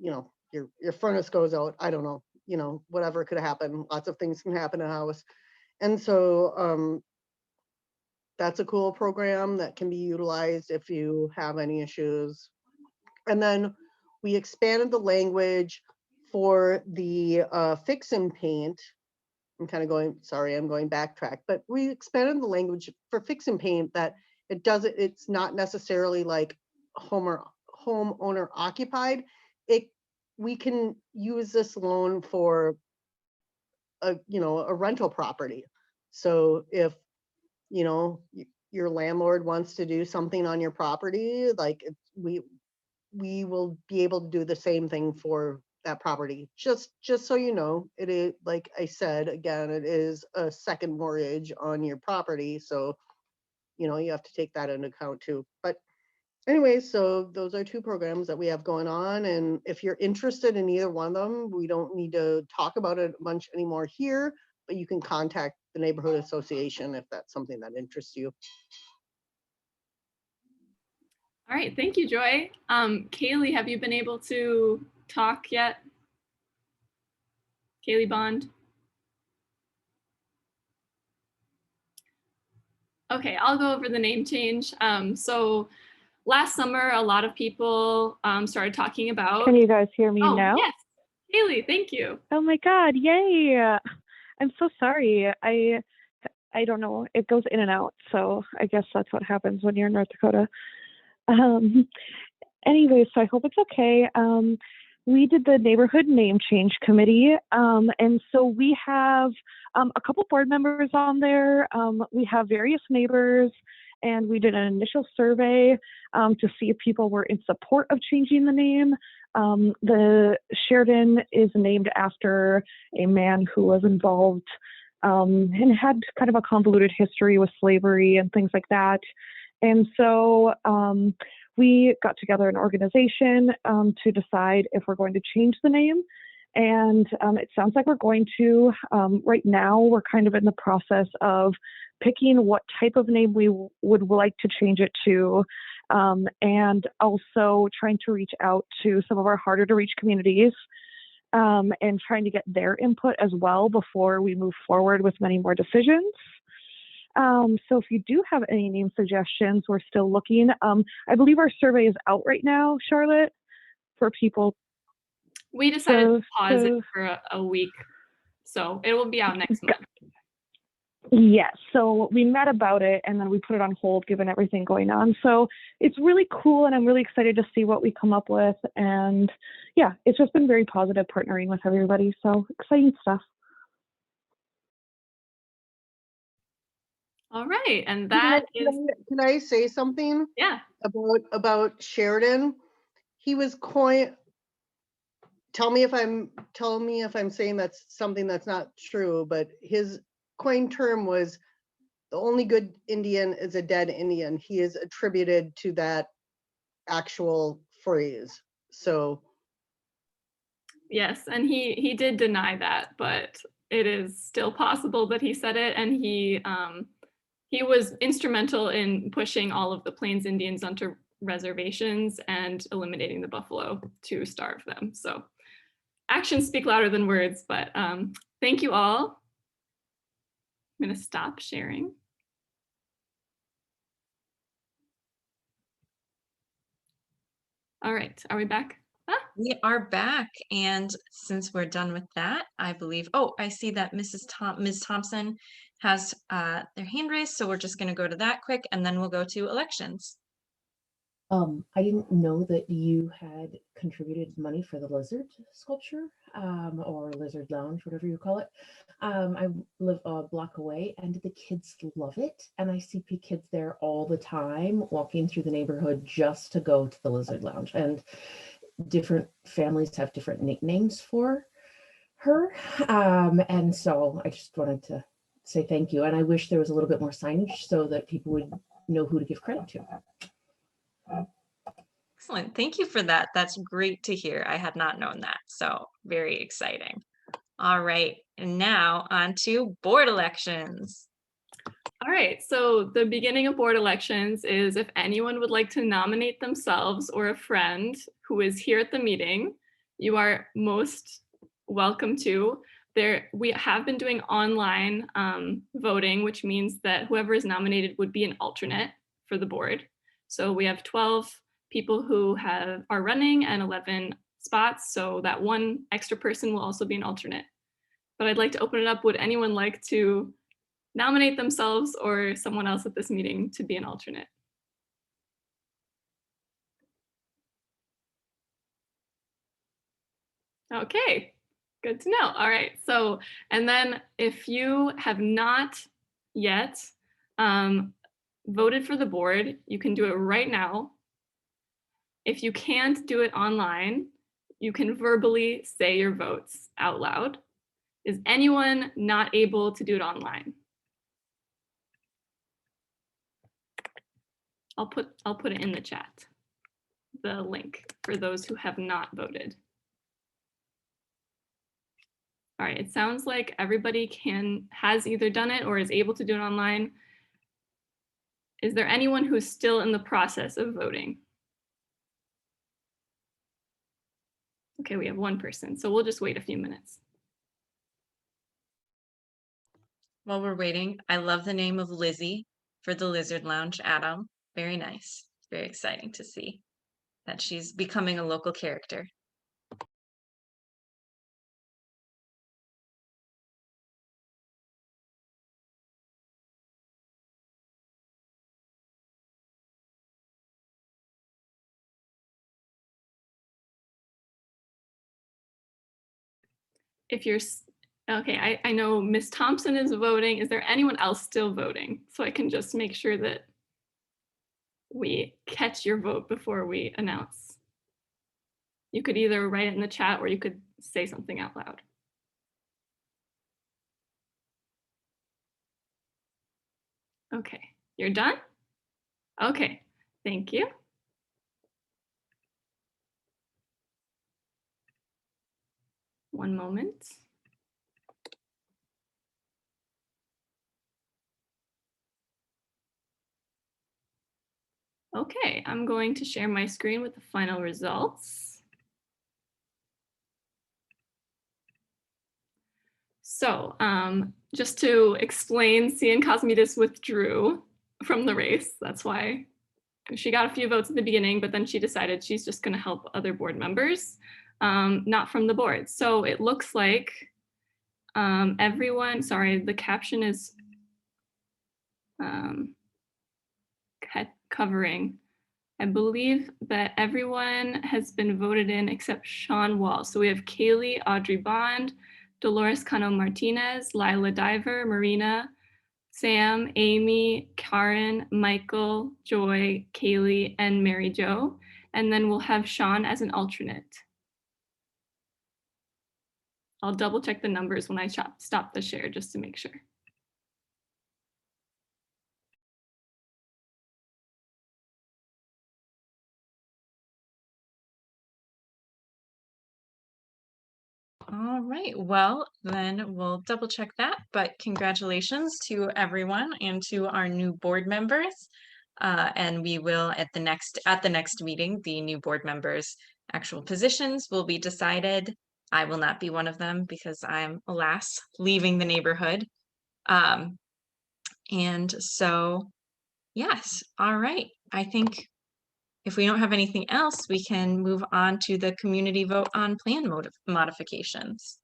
you know, your furnace goes out, I don't know, you know, whatever could happen. Lots of things can happen in a house. And so that's a cool program that can be utilized if you have any issues. And then we expanded the language for the fix and paint. I'm kind of going, sorry, I'm going backtrack, but we expanded the language for fix and paint that it's not necessarily like homeowner occupied. We can use this loan for a rental property. So if, you know, your landlord wants to do something on your property, like we will be able to do the same thing for that property. Just so you know, it is, like I said, again, it is a second mortgage on your property. So, you know, you have to take that into account too. But anyway, so those are two programs that we have going on. And if you're interested in either one of them, we don't need to talk about it a bunch anymore here, but you can contact the neighborhood association if that's something that interests you. All right, thank you, Joy. Kaylee, have you been able to talk yet? Kaylee Bond. Okay, I'll go over the name change. So last summer, a lot of people started talking about. Can you guys hear me Oh, now? yes. Kaylee, thank you. Oh my God, yay. I'm so sorry. I don't know. It goes in and out. So I guess that's what happens when you're in North Dakota. Anyway, so I hope it's okay. We did the neighborhood name change committee. And so we have a couple board members on there. We have various neighbors, and we did an initial survey to see if people were in support of changing the name. The Sheridan is named after a man who was involved and had kind of a convoluted history with slavery and things like that. And so we got together an organization to decide if we're going to change the name. And it sounds like we're going to. Right now, we're kind of in the process of picking what type of name we would like to change it to, and also trying to reach out to some of our harder to reach communities and trying to get their input as well before we move forward with many more decisions. So if you do have any name suggestions, we're still looking. I believe our survey is out right now, Charlotte, for people. We decided to pause it for a week, so it will be out next month. Yes, so we met about it and then we put it on hold given everything going on. So it's really cool and I'm really excited to see what we come up with. And yeah, it's just been very positive partnering with everybody. So exciting stuff. All right, and that is. Can I say something? Yeah. About Sheridan. He was coined. Tell me if I'm saying that's something that's not true, but his coined term was the only good Indian is a dead Indian. He is attributed to that actual phrase. So. Yes, and he did deny that, but it is still possible that he said it, and he was instrumental in pushing all of the Plains Indians onto reservations and eliminating the buffalo to starve them. So actions speak louder than words, but thank you all. I'm going to stop sharing. All right, are we back? We are back, and since we're done with that, I believe, oh, I see that Ms. Thompson has their hand raised, so we're just going to go to that quick, and then we'll go to elections. I didn't know that you had contributed money for the lizard sculpture, or lizard lounge, whatever you call it. I live a block away and the kids love it. And I see kids there all the time walking through the neighborhood just to go to the lizard lounge. And different families have different nicknames for her. And so I just wanted to say thank you. And I wish there was a little bit more signage so that people would know who to give credit to. Excellent. Thank you for that. That's great to hear. I had not known that. So very exciting. All right. And now on to board elections. All right, so the beginning of board elections is if anyone would like to nominate themselves or a friend who is here at the meeting, you are most welcome to. We have been doing online voting, which means that whoever is nominated would be an alternate for the board. So we have 12 people who are running and 11 spots, so that one extra person will also be an alternate. But I'd like to open it up. Would anyone like to nominate themselves or someone else at this meeting to be an alternate? Okay, good to know. All right, so, and then if you have not yet voted for the board, you can do it right now. If you can't do it online, you can verbally say your votes out loud. Is anyone not able to do it online? I'll put it in the chat, the link for those who have not voted. All right, it sounds like everybody has either done it or is able to do it online. Is there anyone who's still in the process of voting? Okay, we have one person, so we'll just wait a few minutes. While we're waiting, I love the name of Lizzie for the Lizard Lounge, Adam. Very nice. Very exciting to see that she's becoming a local character. If you're, okay, I know Miss Thompson is voting. Is there anyone else still voting? So I can just make sure that we catch your vote before we announce. You could either write it in the chat or you could say something out loud. Okay, you're done? Okay, thank you. One moment. Okay, I'm going to share my screen with the final results. So just to explain, Cian Cosmides withdrew from the race. That's why she got a few votes at the beginning, but then she decided she's just going to help other board members, not from the board. So it looks like everyone, sorry, the caption is covering. I believe that everyone has been voted in except Sean Wall. So we have Kaylee, Audrey Bond, Dolores Cano Martinez, Lila Diver, Marina, Sam, Amy, Karen, Michael, Joy, Kaylee, and Mary Jo. And then we'll have Sean as an alternate. I'll double check the numbers when I stop the share just to make sure. All right, well, then we'll double check that, but congratulations to everyone and to our new board members. And we will at the next meeting, the new board members' actual positions will be decided. I will not be one of them because I'm, alas, leaving the neighborhood. And so, yes, all right. I think if we don't have anything else, we can move on to the community vote on plan modifications.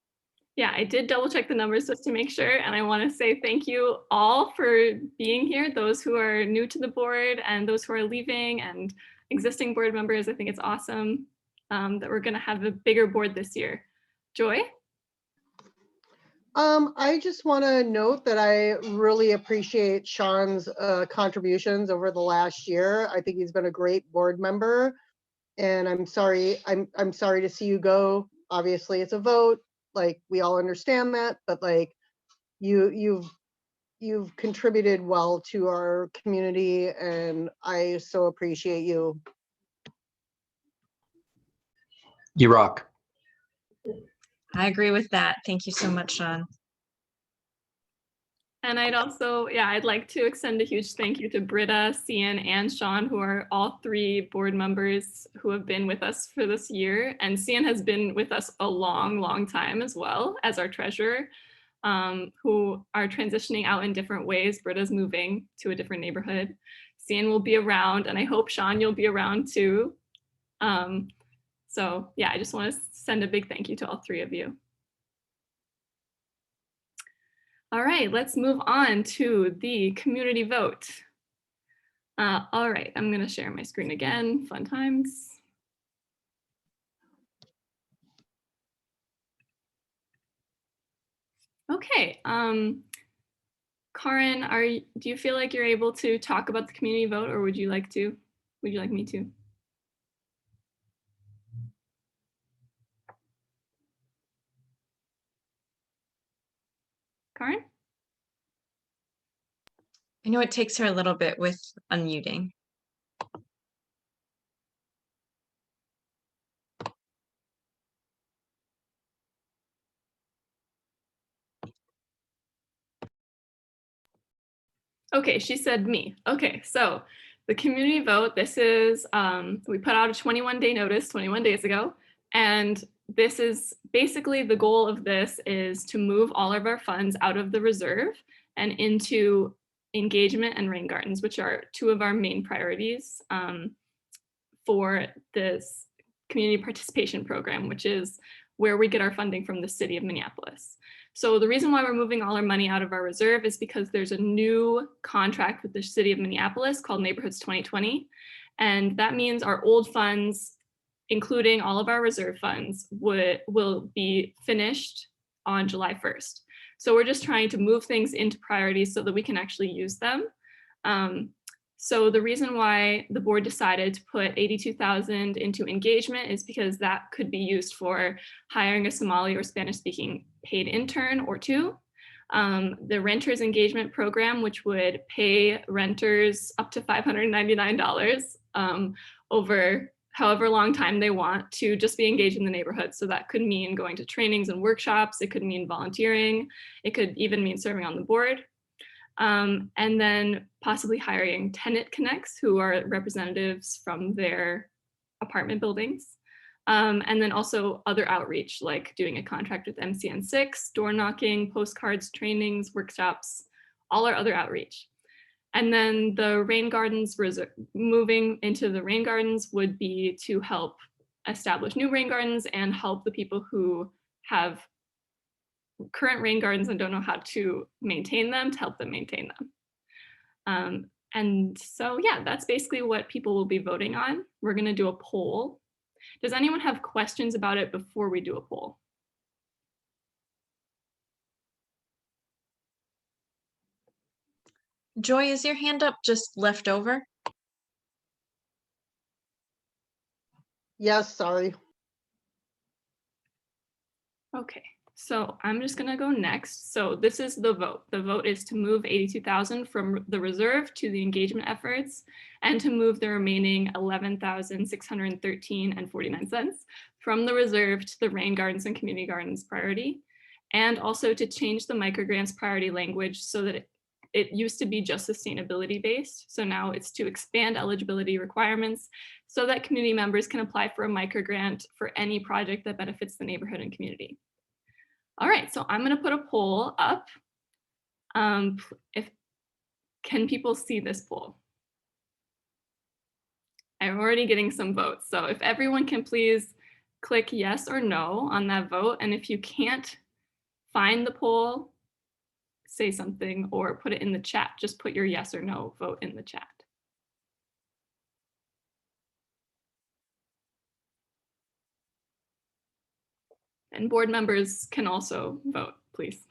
Yeah, I did double check the numbers just to make sure. And I want to say thank you all for being here, those who are new to the board and those who are leaving and existing board members. I think it's awesome that we're going to have a bigger board this year. Joy? I just want to note that I really appreciate Sean's contributions over the last year. I think he's been a great board member, and I'm sorry to see you go. Obviously, it's a vote. Like, we all understand that, but like you've contributed well to our community, and I so appreciate you. You rock. I agree with that. Thank you so much, Sean. And I'd also, I'd like to extend a huge thank you to Britta, Cian, and Sean, who are all 3 board members who have been with us for this year. And Cian has been with us a long, long time as well as our treasurer, who are transitioning out in different ways. Britta's moving to a different neighborhood. Cian will be around, and I hope, Sean, you'll be around too. So yeah, I just want to send a big thank you to all 3 of you. All right, let's move on to the community vote. All right, I'm going to share my screen again. Fun times. Okay, Karin, do you feel like you're able to talk about the community vote, or would you like me to? Karin? I know it takes her a little bit with unmuting. Okay, she said me. Okay, so the community vote, this is, we put out a 21-day notice 21 days ago, and this is basically the goal of this is to move all of our funds out of the reserve and into engagement and rain gardens, which are 2 of our main priorities for this community participation program, which is where we get our funding from the city of Minneapolis. So the reason why we're moving all our money out of our reserve is because there's a new contract with the city of Minneapolis called Neighborhoods 2020. And that means our old funds, including all of our reserve funds, will be finished on July 1st. So we're just trying to move things into priorities so that we can actually use them. So the reason why the board decided to put $82,000 into engagement is because that could be used for hiring a Somali or Spanish speaking paid intern or 2. The renters engagement program, which would pay renters up to $599 over however long time they want to just be engaged in the neighborhood. So that could mean going to trainings and workshops. It could mean volunteering. It could even mean serving on the board. And then possibly hiring tenant connects, who are representatives from their apartment buildings. And then also other outreach, like doing a contract with MCN6, door knocking, postcards, trainings, workshops, all our other outreach. And then the rain gardens, moving into the rain gardens would be to help establish new rain gardens and help the people who have current rain gardens and don't know how to maintain them to help them maintain them. And so, yeah, that's basically what people will be voting on. We're going to do a poll. Does anyone have questions about it before we do a poll? Joy, is your hand up just left over? Yes, sorry. Okay, so I'm just gonna go next. So this is the vote. The vote is to move 82,000 from the reserve to the engagement efforts and to move the remaining 11,613 and 49 cents from the reserve to the rain gardens and community gardens priority, and also to change the microgrants priority language so that it used to be just sustainability based. So now it's to expand eligibility requirements so that community members can apply for a microgrant for any project that benefits the neighborhood and community. All right, so I'm gonna put a poll up. Can people see this poll? I'm already getting some votes. So if everyone can please click yes or no on that vote. And if you can't find the poll, say something or put it in the chat. Just put your yes or no vote in the chat. And board members can also vote, please.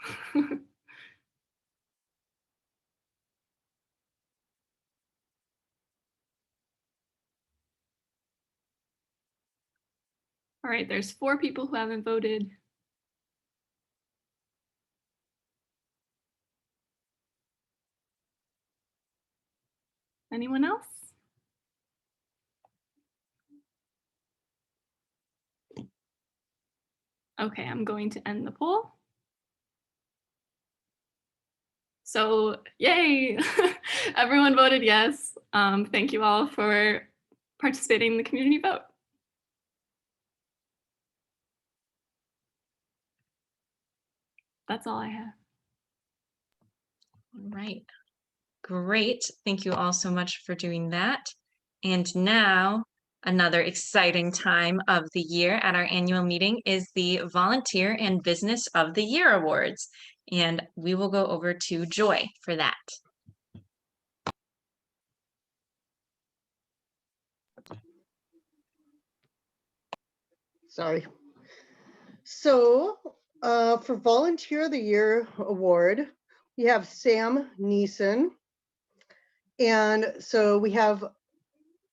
All right, there's 4 people who haven't voted. Anyone else? Okay, I'm going to end the poll. So yay, everyone voted yes. Thank you all for participating in the community vote. That's all I have. All right. Great. Thank you all so much for doing that. And now another exciting time of the year at our annual meeting is the Volunteer and Business of the Year Awards. And we will go over to Joy for that. Sorry. So for Volunteer of the Year Award, we have Sam Neeson. And so we have,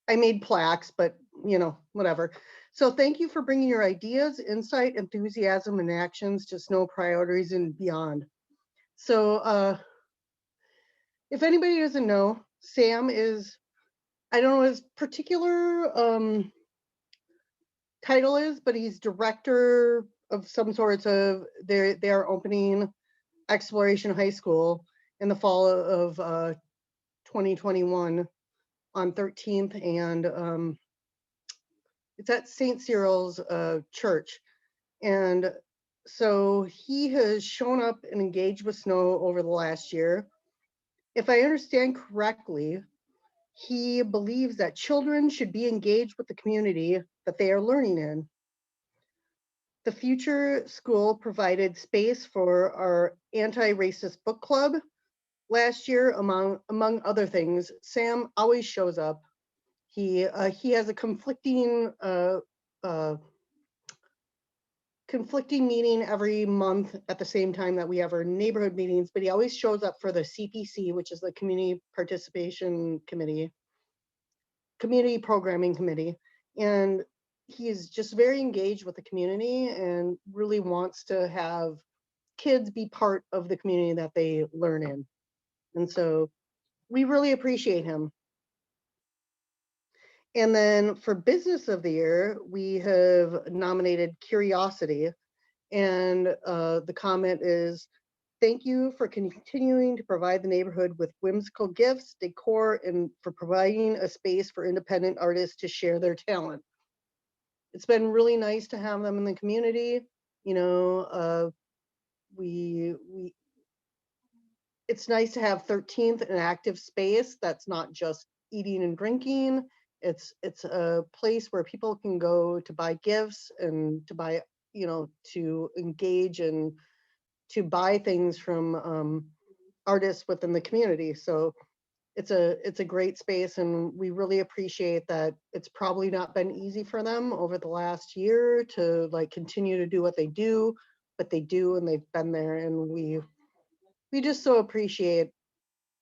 I made plaques, but you know, whatever. So thank you for bringing your ideas, insight, enthusiasm, and actions to Snow Priorities and beyond. So if anybody doesn't know, Sam is, I don't know what his particular title is, but he's director of some sorts of, they are opening Exploration High School in the fall of 2021 on 13th, and it's at St. Cyril's church. And so he has shown up and engaged with Snow over the last year. If I understand correctly, he believes that children should be engaged with the community that they are learning in. The Future School provided space for our anti-racist book club last year, among other things. Sam always shows up. He has a conflicting meeting every month at the same time that we have our neighborhood meetings, but he always shows up for the CPC, which is the Community Participation Committee, Community Programming Committee. And he's just very engaged with the community and really wants to have kids be part of the community that they learn in. And so we really appreciate him. And then for Business of the Year, we have nominated Curiosity. And the comment is, thank you for continuing to provide the neighborhood with whimsical gifts, decor, and for providing a space for independent artists to share their talent. It's been really nice to have them in the community. You know, it's nice to have 13th an active space that's not just eating and drinking. It's a place where people can go to buy gifts and to buy, you know, to engage and to buy things from artists within the community. So it's a great space, and we really appreciate that. It's probably not been easy for them over the last year to like continue to do what they do, but they do, and they've been there, and we just so appreciate,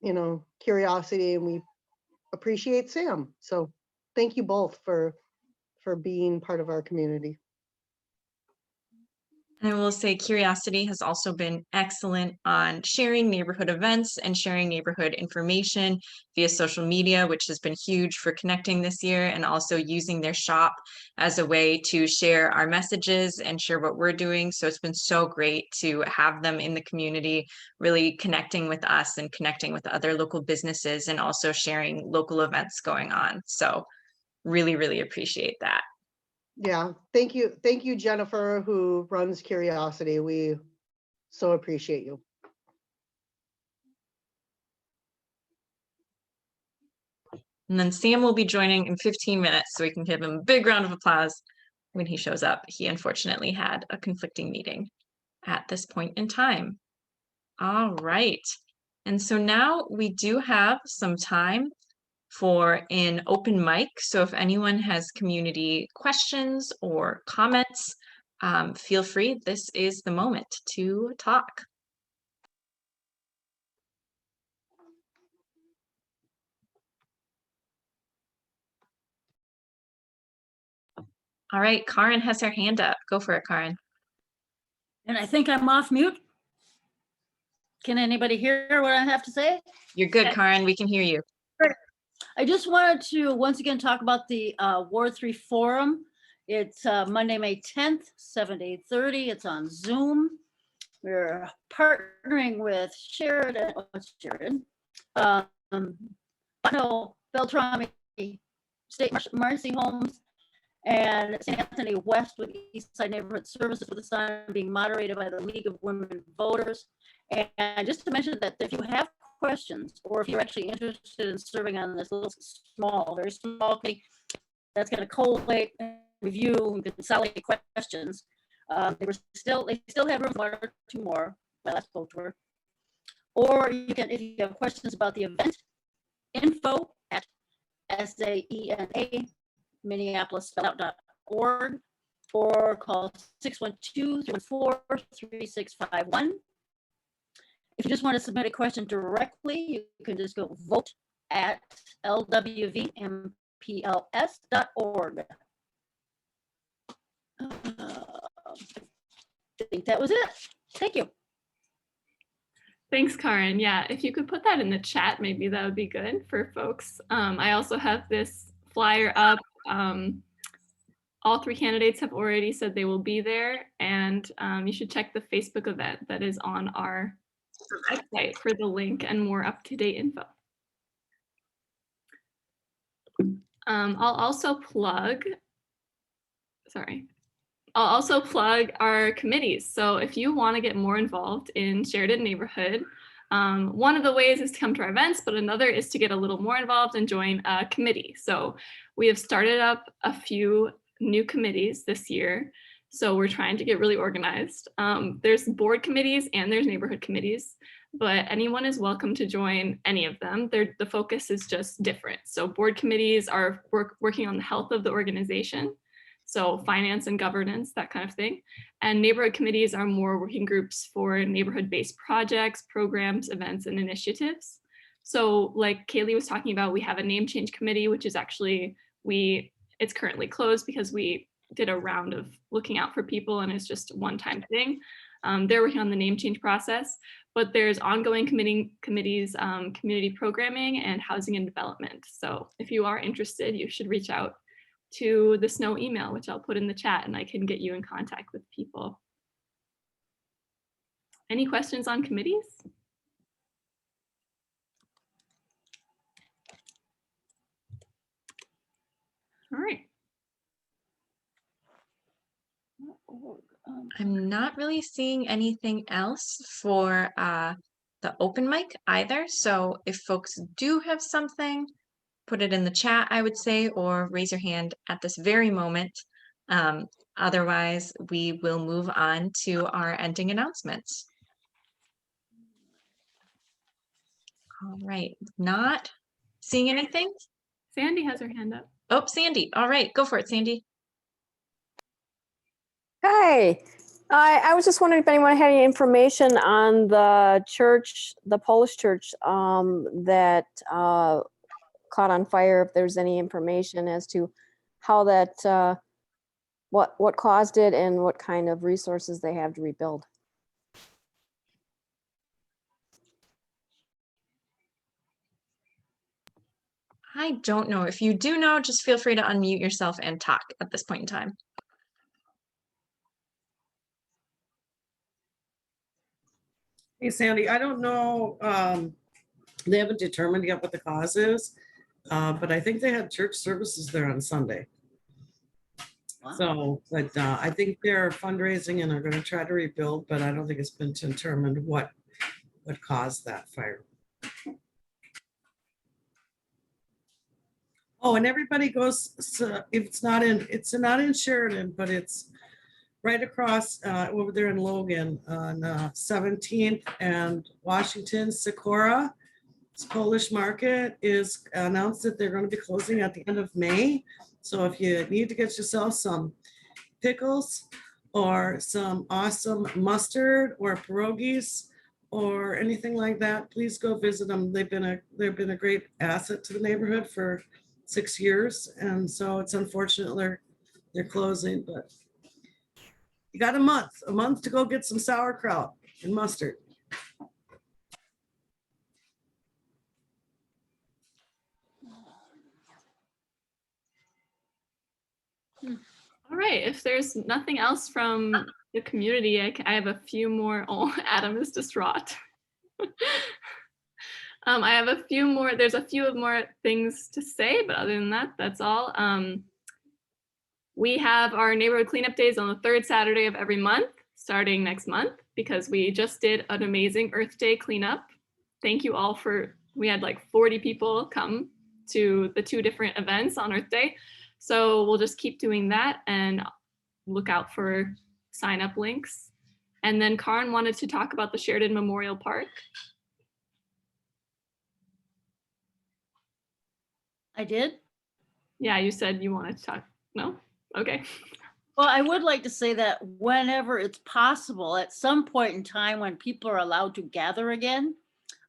you know, Curiosity, and we appreciate Sam. So thank you both for being part of our community. And I will say Curiosity has also been excellent on sharing neighborhood events and sharing neighborhood information via social media, which has been huge for connecting this year, and also using their shop as a way to share our messages and share what we're doing. So it's been so great to have them in the community, really connecting with us and connecting with other local businesses and also sharing local events going on. So really, really appreciate that. Yeah, thank you, Jennifer, who runs Curiosity. We so appreciate you. And then Sam will be joining in 15 minutes, so we can give him a big round of applause when he shows up. He unfortunately had a conflicting meeting at this point in time. All right. And so now we do have some time for an open mic. So if anyone has community questions or comments feel free. This is the moment to talk. All right, Karen has her hand up. Go for it, Karen. And I think I'm off mute. Can anybody hear what I have to say? You're good, Karen. We can hear you. I just wanted to once again talk about the Ward 3 Forum. It's Monday, May 10th, 7 to 8:30. It's on Zoom. We're partnering with Sheridan, Beltrami State Emergency Homes, and St. Anthony West with Eastside Neighborhood Services, with the sign being moderated by the League of Women Voters. And just to mention that if you have questions, or if you're actually interested in serving on this little very small committee that's going to collate, review, and consolidate questions, they still have room for 1 or 2 more. My last spoke to her. Or you can, if you have questions about the event, info@SAENA Minneapolis.org, or call 612-314-3651. If you just want to submit a question directly, you can just go vote@lwvmpls.org. I think that was it. Thank you. Thanks, Karen. Yeah, if you could put that in the chat, maybe that would be good for folks. I also have this flyer up. All 3 candidates have already said they will be there, and you should check the Facebook event that is on our website for the link and more up-to-date info. I'll also plug our committees. So if you want to get more involved in Sheridan neighborhood, one of the ways is to come to our events, but another is to get a little more involved and join a committee. So we have started up a few new committees this year. So we're trying to get really organized. There's board committees and there's neighborhood committees, but anyone is welcome to join any of them. The focus is just different. So board committees are working on the health of the organization. So finance and governance, that kind of thing. And neighborhood committees are more working groups for neighborhood-based projects, programs, events, and initiatives. So like Kaylee was talking about, we have a name change committee, which is actually, it's currently closed because we did a round of looking out for people and it's just a one-time thing. They're working on the name change process, but there's ongoing committees, community programming, and housing and development. So if you are interested, you should reach out to the SNOW email, which I'll put in the chat, and I can get you in contact with people. Any questions on committees? All right. I'm not really seeing anything else for the open mic either. So if folks do have something, put it in the chat, I would say, or raise your hand at this very moment. Otherwise, we will move on to our ending announcements. All right, not seeing anything. Sandy has her hand up. Oh, Sandy. All right, go for it, Sandy. Hi, I was just wondering if anyone had any information on the church, the Polish church that caught on fire, if there's any information as to how that, what caused it and what kind of resources they have to rebuild. I don't know. If you do know, just feel free to unmute yourself and talk at this point in time. Hey, Sandy, I don't know. They haven't determined yet what the cause is, but I think they had church services there on Sunday. Wow. So, but I think they're fundraising and they're going to try to rebuild, but I don't think it's been determined what caused that fire. Oh, and everybody goes, so it's not in Sheridan, but it's right across over there in Logan on 17th and Washington. Sikora Polish Market is announced that they're going to be closing at the end of May. So if you need to get yourself some pickles or some awesome mustard or pierogies or anything like that, please go visit them. They've been a great asset to the neighborhood for 6 years. And so it's unfortunate they're closing, but you got a month to go get some sauerkraut and mustard. All right, if there's nothing else from the community, I have a few more. Oh, Adam is distraught. I have a few more, there's a few more things to say, but other than that, that's all. We have our neighborhood cleanup days on the third Saturday of every month, starting next month, because we just did an amazing Earth Day cleanup. Thank you all we had like 40 people come to the 2 different events on Earth Day. So we'll just keep doing that and look out for sign up links. And then Karin wanted to talk about the Sheridan Memorial Park. I did. Yeah, you said you wanted to talk. No? Okay. Well, I would like to say that whenever it's possible, at some point in time when people are allowed to gather again,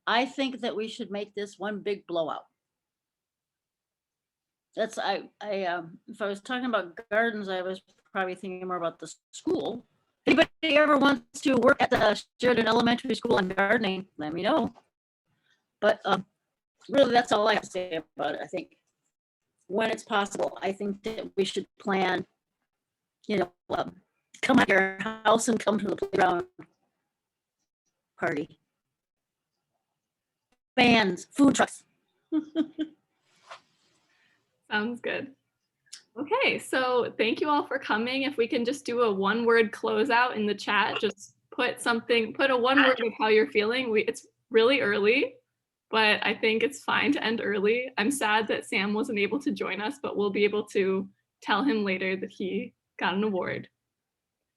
I think that we should make this one big blowout. That's if I was talking about gardens, I was probably thinking more about the school. Anybody ever wants to work at the Sheridan Elementary School on gardening, let me know. But really, that's all I have to say about it. I think when it's possible, I think that we should plan, come at your house and come to the playground party. Bands, food trucks. Sounds good. Okay, so thank you all for coming. If we can just do a 1-word closeout in the chat, just put a 1 word of how you're feeling. It's really early, but I think it's fine to end early. I'm sad that Sam wasn't able to join us, but we'll be able to tell him later that he got an award.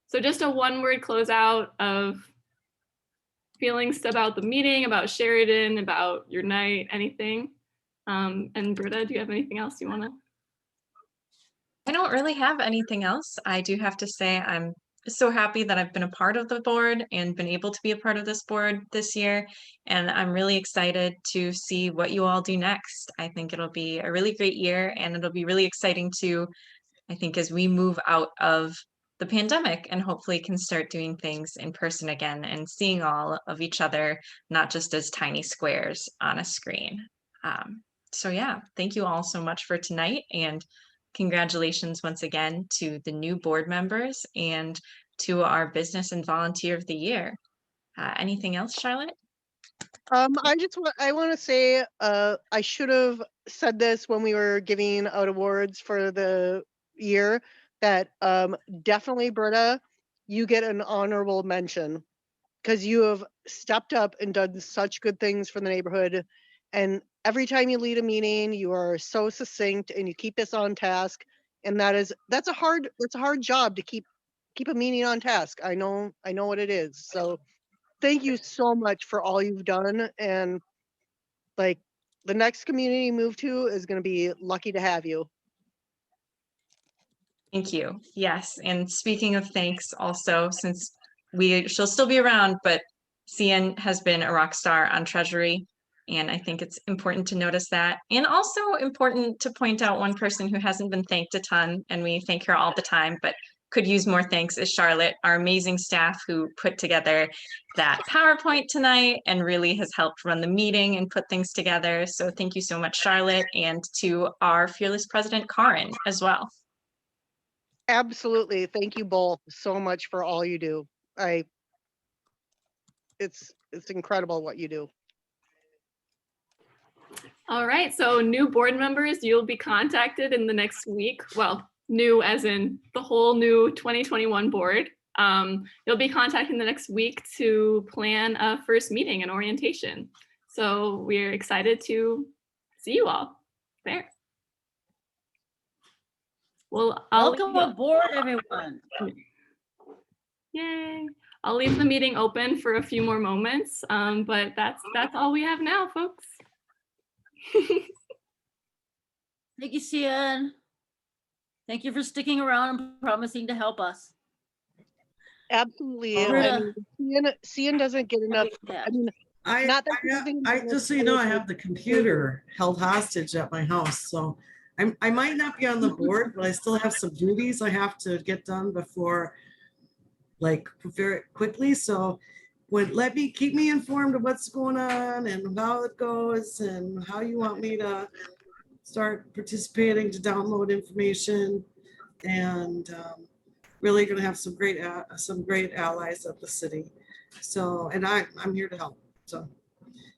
So just a 1-word closeout of feelings about the meeting, about Sheridan, about your night, anything. And Britta, do you have anything else you want to? I don't really have anything else. I do have to say I'm so happy that I've been a part of the board and been able to be a part of this board this year. And I'm really excited to see what you all do next. I think it'll be a really great year, and it'll be really exciting to, I think, as we move out of the pandemic and hopefully can start doing things in person again and seeing all of each other, not just as tiny squares on a screen. So yeah, thank you all so much for tonight, and congratulations once again to the new board members and to our business and volunteer of the year. Anything else, Charlotte? I want to say, I should have said this when we were giving out awards for the year, that definitely, Britta, you get an honorable mention because you have stepped up and done such good things for the neighborhood. And every time you lead a meeting, you are so succinct and you keep us on task. And that's a hard job to keep a meeting on task. I know what it is. So thank you so much for all you've done. And like, the next community you move to is going to be lucky to have you. Thank you. Yes. And speaking of thanks, also, since she'll still be around, but Cian has been a rock star on Treasury. And I think it's important to notice that. And also important to point out one person who hasn't been thanked a ton, and we thank her all the time, but could use more thanks, is Charlotte, our amazing staff who put together that PowerPoint tonight and really has helped run the meeting and put things together. So thank you so much, Charlotte, and to our fearless president, Karin, as well. Absolutely. Thank you both so much for all you do. It's incredible what you do. All right, so new board members, you'll be contacted in the next week. Well, new as in the whole new 2021 board. You'll be contacted the next week to plan a first meeting and orientation. So we're excited to see you all there. Well, Welcome aboard, everyone. Yay. I'll leave the meeting open for a few more moments, but that's all we have now, folks. Thank you, Cian. Thank you for sticking around and promising to help us. Absolutely. All I right. mean, CN doesn't get enough. I mean, not that she doesn't get enough just so you know, I credit, have the computer held hostage at my house, so I might not be on the board, but I still have some duties I have to get done before, like, very quickly, so keep me informed of what's going on and how it goes and how you want me to start participating to download information, and really gonna have some great allies of the city. So, and I'm here to help, so.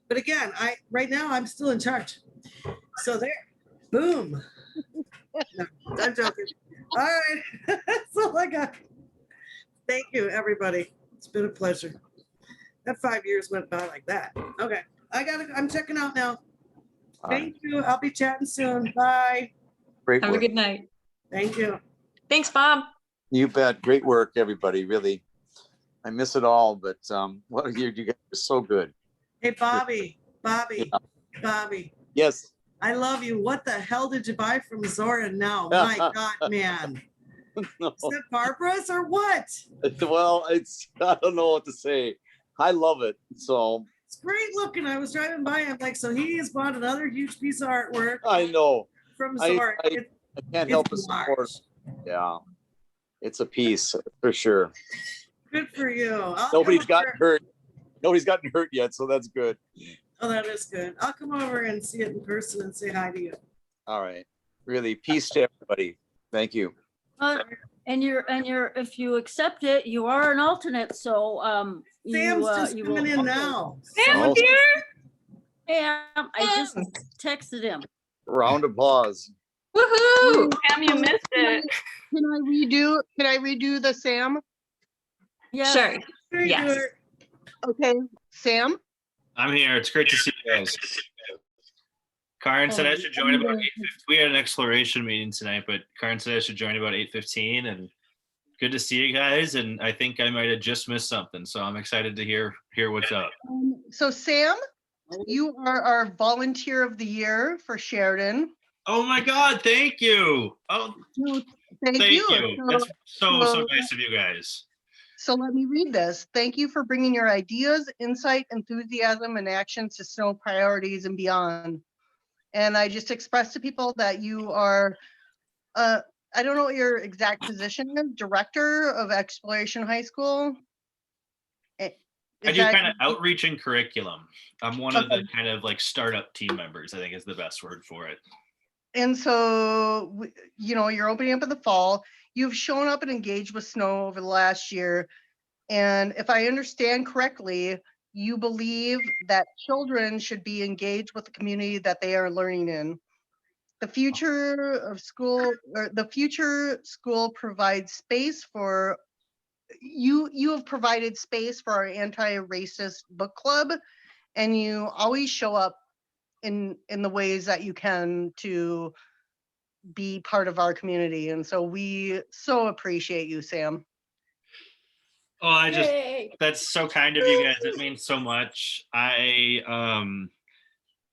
But again, right now, I'm still in charge. So there, boom. No, I'm joking. All right, that's all I got. Thank you, everybody. It's been a pleasure. That 5 years went by like that. Okay, I'm checking out now. Thank you. I'll be chatting soon. Bye. Great Have a work. good night. Thank you. Thanks, Bob. You bet. Great work, everybody. Really, I miss it all, but what a year. You guys are so good. Hey, Bobby. Yes. I love you. What the hell did you buy from Zora now? My God, man. No. Is that Barbara's or what? Well, I don't know what to say. I love it. So It's great looking. I was driving by. I'm like, so he has bought another huge piece of artwork I know. from I Zora. can't help but support. Yeah. It's a piece for sure. Good for you. I'll Nobody's come gotten over- hurt. Nobody's gotten hurt yet, so that's good. Oh, that is good. I'll come over and see it in person and say hi to you. All right. Really, peace to everybody. Thank you. And if you accept it, you are an alternate, so, Sam's just you coming will- in now. Sam's Oh. here. Sam, I just texted him. Round of applause. Woohoo! Sam, you missed it. Can I redo the Sam? Yes. Sure. Very Yes. good. Okay, Sam? I'm here. It's great to see you guys. Karen said I should join about 8:15. We had an exploration meeting tonight, but Karen said I should join about 8:15, and good to see you guys. And I think I might have just missed something, so I'm excited to hear what's up. So Sam, you are our volunteer of the year for Sheridan. Oh my God! Thank you. Oh, Thank thank you. you. That's so nice of you guys. So let me read this. Thank you for bringing your ideas, insight, enthusiasm, and actions to Snow priorities and beyond. And I just expressed to people that you are, I don't know what your exact position is, Director of Exploration High School? I do kind of outreach and curriculum. I'm one of the kind of like startup team members, I think is the best word for it. And so, you're opening up in the fall. You've shown up and engaged with Snow over the last year. And if I understand correctly, you believe that children should be engaged with the community that they are learning in. The future school provides space for you have provided space for our anti-racist book club, and you always show up in the ways that you can to be part of our community. And so we so appreciate you, Sam. Oh, Yay. that's so kind of you guys. It means so much.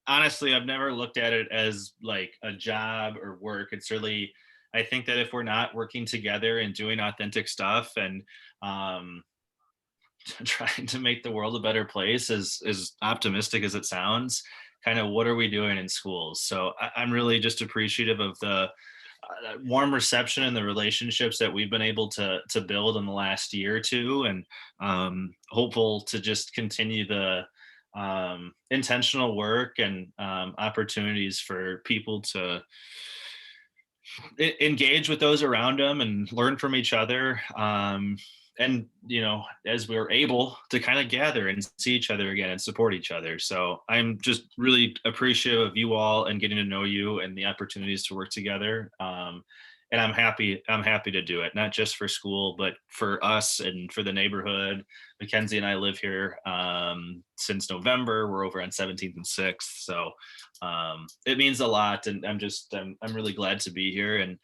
Honestly, I've never looked at it as like a job or work. It's really, I think that if we're not working together and doing authentic stuff and trying to make the world a better place, as optimistic as it sounds, kind of what are we doing in schools? So I'm really just appreciative of the warm reception and the relationships that we've been able to build in the last year or two, and hopeful to just continue the intentional work and opportunities for people to engage with those around them and learn from each other. And, as we're able to kind of gather and see each other again and support each other. So I'm just really appreciative of you all and getting to know you and the opportunities to work together. And I'm happy to do it, not just for school, but for us and for the neighborhood. Mackenzie and I live here since November. We're over on 17th and 6th. So it means a lot. And I'm really glad to be here. And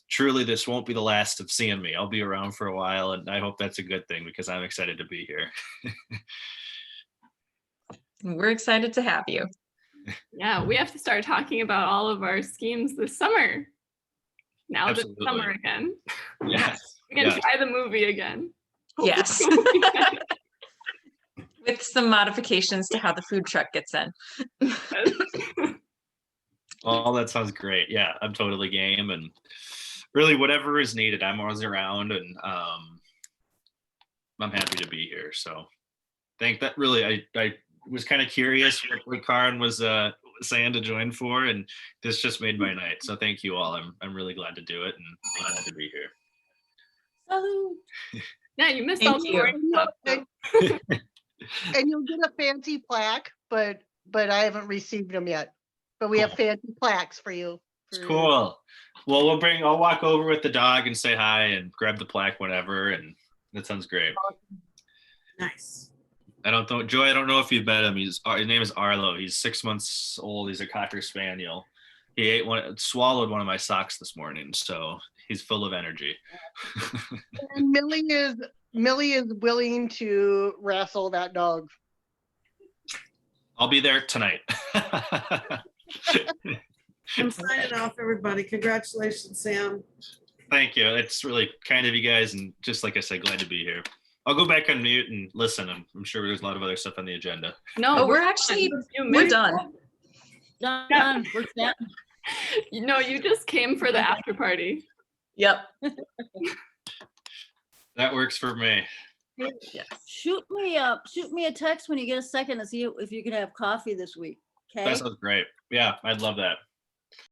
truly, this won't be the last of seeing me. I'll be around for a while, and I hope that's a good thing because I'm excited to be here. We're excited to have you. Yeah, we have to start talking about all of our schemes this summer. Now that it's Absolutely. summer again. Yes. We're gonna yes. try the movie again. Yes. With some modifications to how the food truck gets in. Oh, that sounds great. Yeah, I'm totally game, and really whatever is needed, I'm always around, and I'm happy to be here. So think that really I was kind of curious what Karin was saying to join for, and this just made my night. So thank you all. I'm really glad to do it, and I'm glad to be here. Salute. Yeah, you missed Thank all the you. boring stuff. though. And you'll get a fancy plaque, but I haven't received them yet. But we have fancy plaques for you. It's for- cool. Well, I'll walk over with the dog and say hi and grab the plaque whenever, and that sounds great. Nice. I don't know, Joy, I don't know if you've met him. His name is Arlo. He's 6 months old. He's a Cocker Spaniel. He swallowed one of my socks this morning, so he's full of energy. And Millie is willing to wrestle that dog. I'll be there tonight. I'm signing off, everybody. Congratulations, Sam. Thank you. It's really kind of you guys, and just like I said, glad to be here. I'll go back on mute and listen. I'm sure there's a lot of other stuff on the agenda. No, Oh, we're actually, we're done. Done. We're set. No, you just came for the after party. Yep. That works for me. Shoot me a text when you get a second to see if you can have coffee this week. Okay. That sounds great. Yeah, I'd love that.